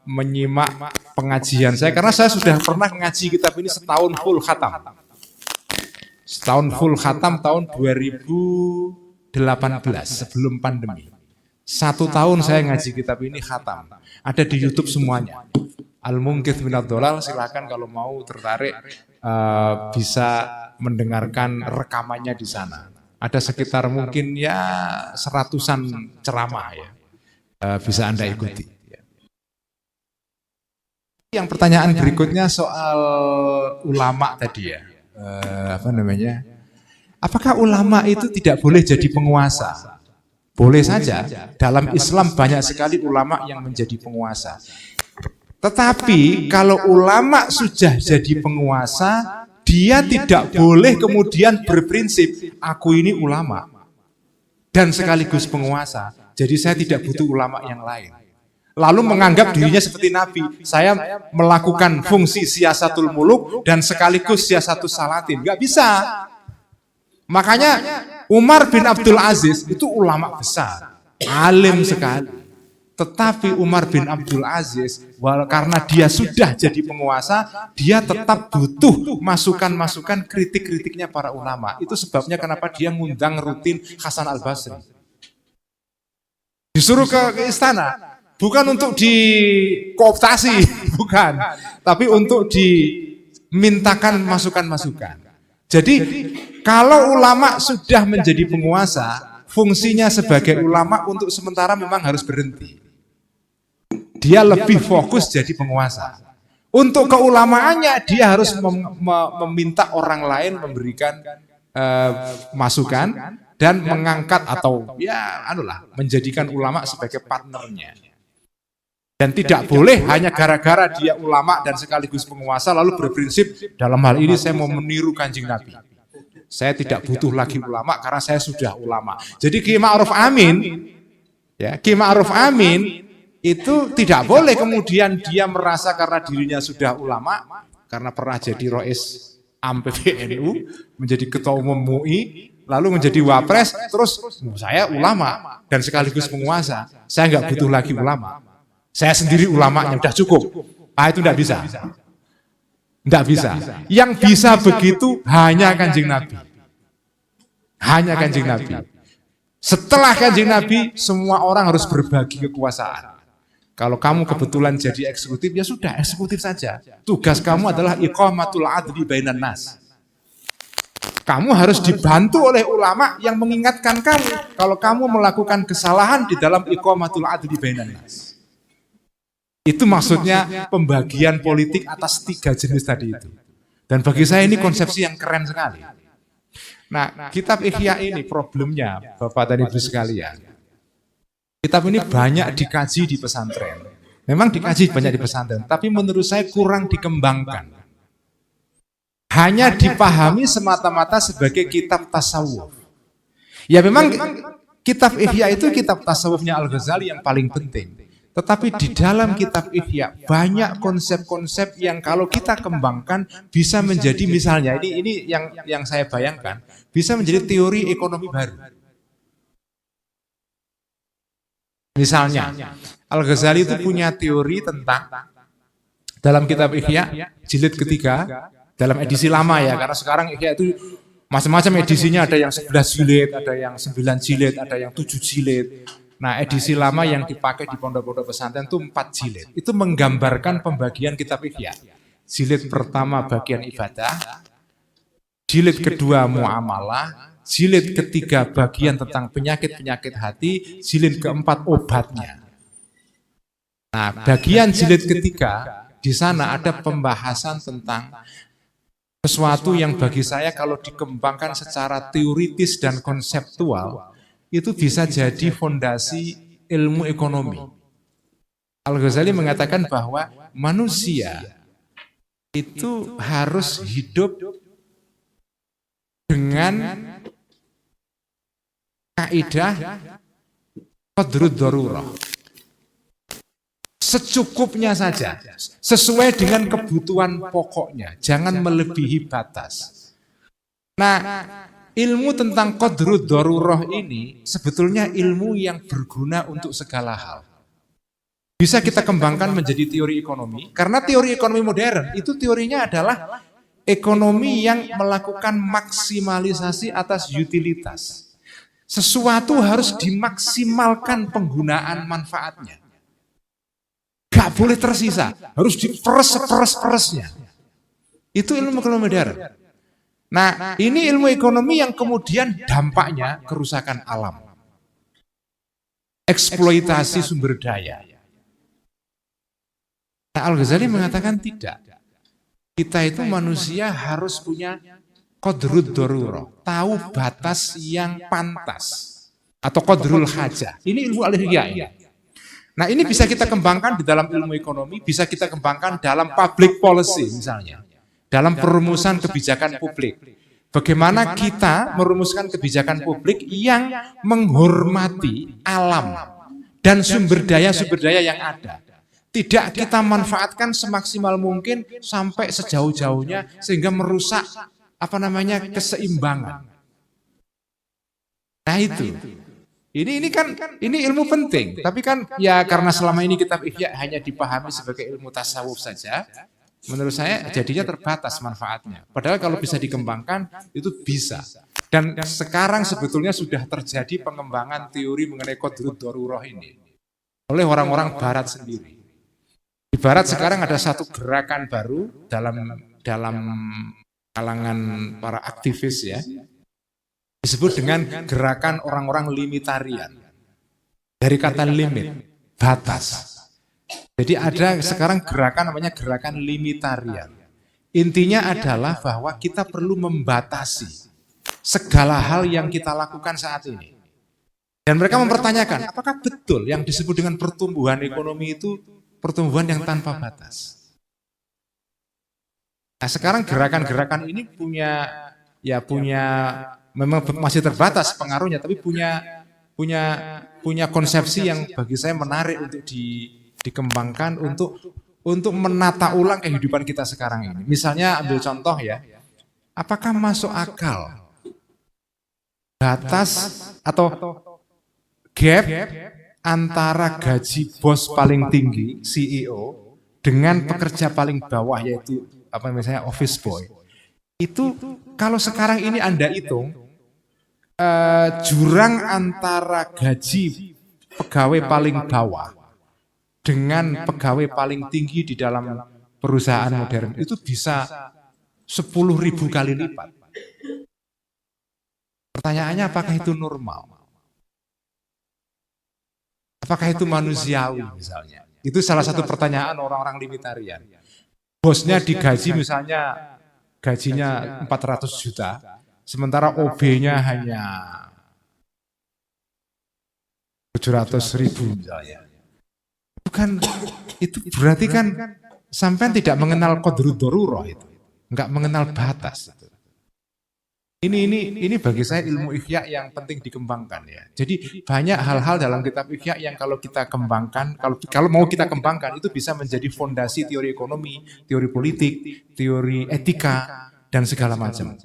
menyimak pengajian saya, karena saya sudah pernah mengaji kitab ini setahun full khatam. Setahun full khatam tahun 2018 sebelum pandemi. 1 tahun saya ngaji kitab ini khatam. Ada di YouTube semuanya. Al-Munqidh minadh Dhalal, silakan kalau mau tertarik bisa mendengarkan rekamannya di sana. Ada sekitar mungkin ya 100-an ceramah ya. Bisa Anda ikuti. Yang pertanyaan berikutnya soal ulama tadi ya. Apakah ulama itu tidak boleh jadi penguasa? Boleh saja. Dalam Islam banyak sekali ulama yang menjadi penguasa. Tetapi kalau ulama sudah jadi penguasa, dia tidak boleh kemudian berprinsip, aku ini ulama dan sekaligus penguasa, jadi saya tidak butuh ulama yang lain. Lalu menganggap dirinya seperti Nabi, saya melakukan fungsi siasatul muluk dan sekaligus siasatul salatin. Gak bisa. Makanya Umar bin Abdul Aziz itu ulama besar, alim sekali. Tetapi Umar bin Abdul Aziz, karena dia sudah jadi penguasa, dia tetap butuh masukan-masukan, kritik-kritiknya para ulama. Itu sebabnya kenapa dia ngundang rutin Hasan al-Basri. Disuruh ke istana, bukan untuk dikooptasi, bukan, tapi untuk dimintakan masukan-masukan. Jadi kalau ulama sudah menjadi penguasa, fungsinya sebagai ulama untuk sementara memang harus berhenti. Dia lebih fokus jadi penguasa. Untuk keulamaannya dia harus meminta orang lain memberikan masukan dan mengangkat atau menjadikan ulama sebagai partnernya. Dan tidak boleh hanya gara-gara dia ulama dan sekaligus penguasa lalu berprinsip dalam hal ini saya mau meniru Kanjeng Nabi. Saya tidak butuh lagi ulama karena saya sudah ulama. Jadi Ki Ma'ruf Amin, Ki Ma'ruf Amin itu tidak boleh kemudian dia merasa karena dirinya sudah ulama, karena pernah jadi Rois Am PBNU, menjadi ketua umum MUI, lalu menjadi wapres, terus saya ulama dan sekaligus penguasa, saya nggak butuh lagi ulama. Saya sendiri ulamanya udah cukup. Itu tidak bisa. Tidak bisa. Yang bisa begitu hanya Kanjeng Nabi. Hanya Kanjeng Nabi. Setelah Kanjeng Nabi, semua orang harus berbagi kekuasaan. Kalau kamu kebetulan jadi eksekutif, ya sudah eksekutif saja. Tugas kamu adalah iqamatul adli bainan nas. Kamu harus dibantu oleh ulama yang mengingatkan kamu kalau kamu melakukan kesalahan di dalam iqamatul adli bainan nas. Itu maksudnya pembagian politik atas 3 jenis tadi itu. Dan bagi saya ini konsepsi yang keren sekali. Nah, kitab Ihya ini problemnya, Bapak dan Ibu sekalian. Kitab ini banyak dikaji di pesantren. Memang dikaji banyak di pesantren, tapi menurut saya kurang dikembangkan. Hanya dipahami semata-mata sebagai kitab tasawuf. Ya memang kitab Ihya itu kitab tasawufnya Al-Ghazali yang paling penting. Tetapi di dalam kitab Ihya banyak konsep-konsep yang kalau kita kembangkan bisa menjadi, misalnya ini yang saya bayangkan, bisa menjadi teori ekonomi baru. Misalnya, Al-Ghazali itu punya teori tentang, dalam kitab Ihya jilid ketiga, dalam edisi lama ya, karena sekarang Ihya itu macam-macam edisinya, ada yang 11 jilid, ada yang 9 jilid, ada yang 7 jilid. Nah, edisi lama yang dipakai di pondok-pondok pesantren itu 4 jilid. Itu menggambarkan pembagian kitab Ihya. Jilid pertama bagian ibadah, jilid kedua muamalah, jilid ketiga bagian tentang penyakit-penyakit hati, jilid keempat obatnya. Nah, bagian jilid ketiga, di sana ada pembahasan tentang sesuatu yang bagi saya kalau dikembangkan secara teoritis dan konseptual, itu bisa jadi fondasi ilmu ekonomi. Al-Ghazali mengatakan bahwa manusia itu harus hidup dengan kaidah qadrud darurah. Secukupnya saja, sesuai dengan kebutuhan pokoknya, jangan melebihi batas. Nah, ilmu tentang qadrud darurah ini sebetulnya ilmu yang berguna untuk segala hal. Bisa kita kembangkan menjadi teori ekonomi, karena teori ekonomi modern itu teorinya adalah ekonomi yang melakukan maksimalisasi atas utilitas. Sesuatu harus dimaksimalkan penggunaan manfaatnya. Gak boleh tersisa, harus diperes-peres-peresnya. Itu ilmu ekonomi modern. Nah, ini ilmu ekonomi yang kemudian dampaknya kerusakan alam. Eksploitasi sumber daya. Nah, Al-Ghazali mengatakan tidak. Kita itu manusia harus punya qadrud darurah, tahu batas yang pantas. Atau qadrul hajah. Ini ilmu al-ihya ini. Nah, ini bisa kita kembangkan di dalam ilmu ekonomi, bisa kita kembangkan dalam public policy misalnya. Dalam perumusan kebijakan publik. Bagaimana kita merumuskan kebijakan publik yang menghormati alam dan sumber daya yang ada. Tidak kita manfaatkan semaksimal mungkin sampai sejauh-jauhnya sehingga merusak keseimbangan. Nah Ini ilmu penting, tapi kan ya karena selama ini kitab Ihya hanya dipahami sebagai ilmu tasawuf saja, menurut saya jadinya terbatas manfaatnya. Padahal kalau bisa dikembangkan itu bisa. Dan sekarang sebetulnya sudah terjadi pengembangan teori mengenai qadrud darurah ini oleh orang-orang barat sendiri. Di barat sekarang ada satu gerakan baru dalam kalangan para aktivis ya, disebut dengan gerakan orang-orang limitarian. Dari kata limit, batas. Jadi ada sekarang gerakan namanya gerakan limitarian. Intinya adalah bahwa kita perlu membatasi segala hal yang kita lakukan saat ini. Dan mereka mempertanyakan, apakah betul yang disebut dengan pertumbuhan ekonomi itu pertumbuhan yang tanpa batas? Nah, sekarang gerakan-gerakan ini punya memang masih terbatas pengaruhnya, tapi punya konsepsi yang bagi saya menarik untuk dikembangkan untuk menata ulang kehidupan kita sekarang ini. Misalnya ambil contoh ya, apakah masuk akal batas atau gap antara gaji bos paling tinggi CEO dengan pekerja paling bawah yaitu misalnya office boy? Itu kalau sekarang ini Anda hitung jurang antara gaji pegawai paling bawah dengan pegawai paling tinggi di dalam perusahaan modern itu bisa 10.000 kali lipat. Pertanyaannya apakah itu normal? Apakah itu manusiawi misalnya? Itu salah satu pertanyaan orang-orang limitarian. Bosnya digaji misalnya gajinya 400 juta, sementara OB-nya hanya 700.000 misalnya. Itu berarti kan sampean tidak mengenal qadrud darurah itu, enggak mengenal batas. Ini bagi saya ilmu Ihya yang penting dikembangkan ya. Jadi banyak hal-hal dalam kitab Ihya yang kalau kita kembangkan, kalau mau kita kembangkan itu bisa menjadi fondasi teori ekonomi, teori politik, teori etika dan segala macam.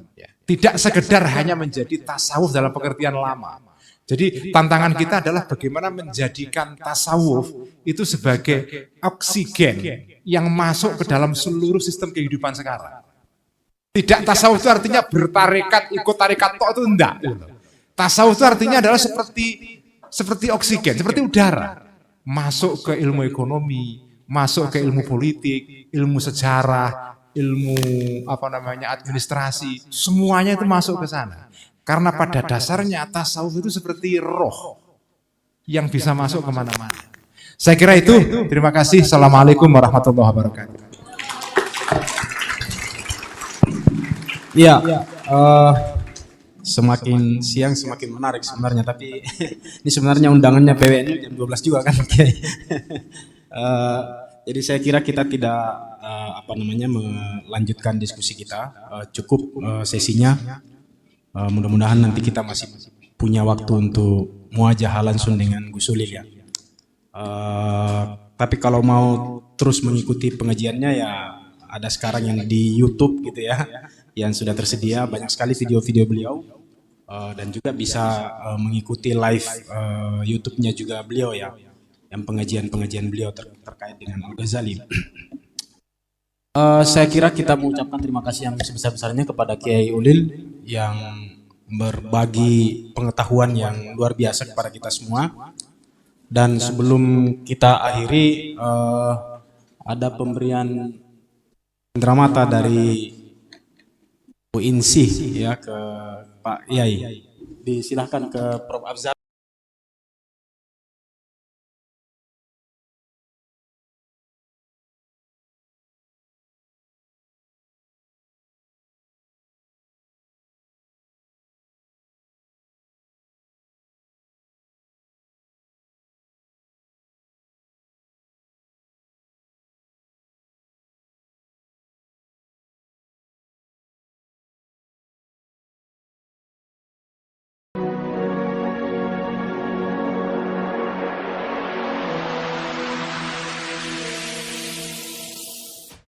Tidak sekedar hanya menjadi tasawuf dalam pengertian lama. Jadi tantangan kita adalah bagaimana menjadikan tasawuf itu sebagai oksigen yang masuk ke dalam seluruh sistem kehidupan sekarang. Tidak tasawuf itu artinya bertarekat, ikut tarekat itu enggak. Tasawuf itu artinya adalah seperti oksigen, seperti udara. Masuk ke ilmu ekonomi, masuk ke ilmu politik, ilmu sejarah, ilmu administrasi, semuanya itu masuk ke sana. Karena pada dasarnya tasawuf itu seperti roh yang bisa masuk kemana-mana. Saya kira itu. Terima kasih. Assalamualaikum warahmatullahi wabarakatuh. Ya, semakin siang semakin menarik sebenarnya. Tapi ini sebenarnya undangannya PWN jam 12 juga kan. Jadi saya kira kita tidak melanjutkan diskusi kita. Cukup sesinya. Mudah-mudahan nanti kita masih punya waktu untuk muajalah langsung dengan Gus Ulil ya. Tapi kalau mau terus mengikuti pengajiannya ya ada sekarang yang di YouTube gitu ya, yang sudah tersedia banyak sekali video-video beliau dan juga bisa mengikuti live YouTube-nya juga beliau ya, yang pengajian-pengajian beliau terkait dengan Al-Ghazali. Saya kira kita mengucapkan terima kasih yang sebesar-besarnya kepada Kiai Ulil yang berbagi pengetahuan yang luar biasa kepada kita semua. Dan sebelum kita akhiri, ada pemberian dramata dari Bu Insih ya ke Pak Yai. Disilahkan ke Prof. Afzal.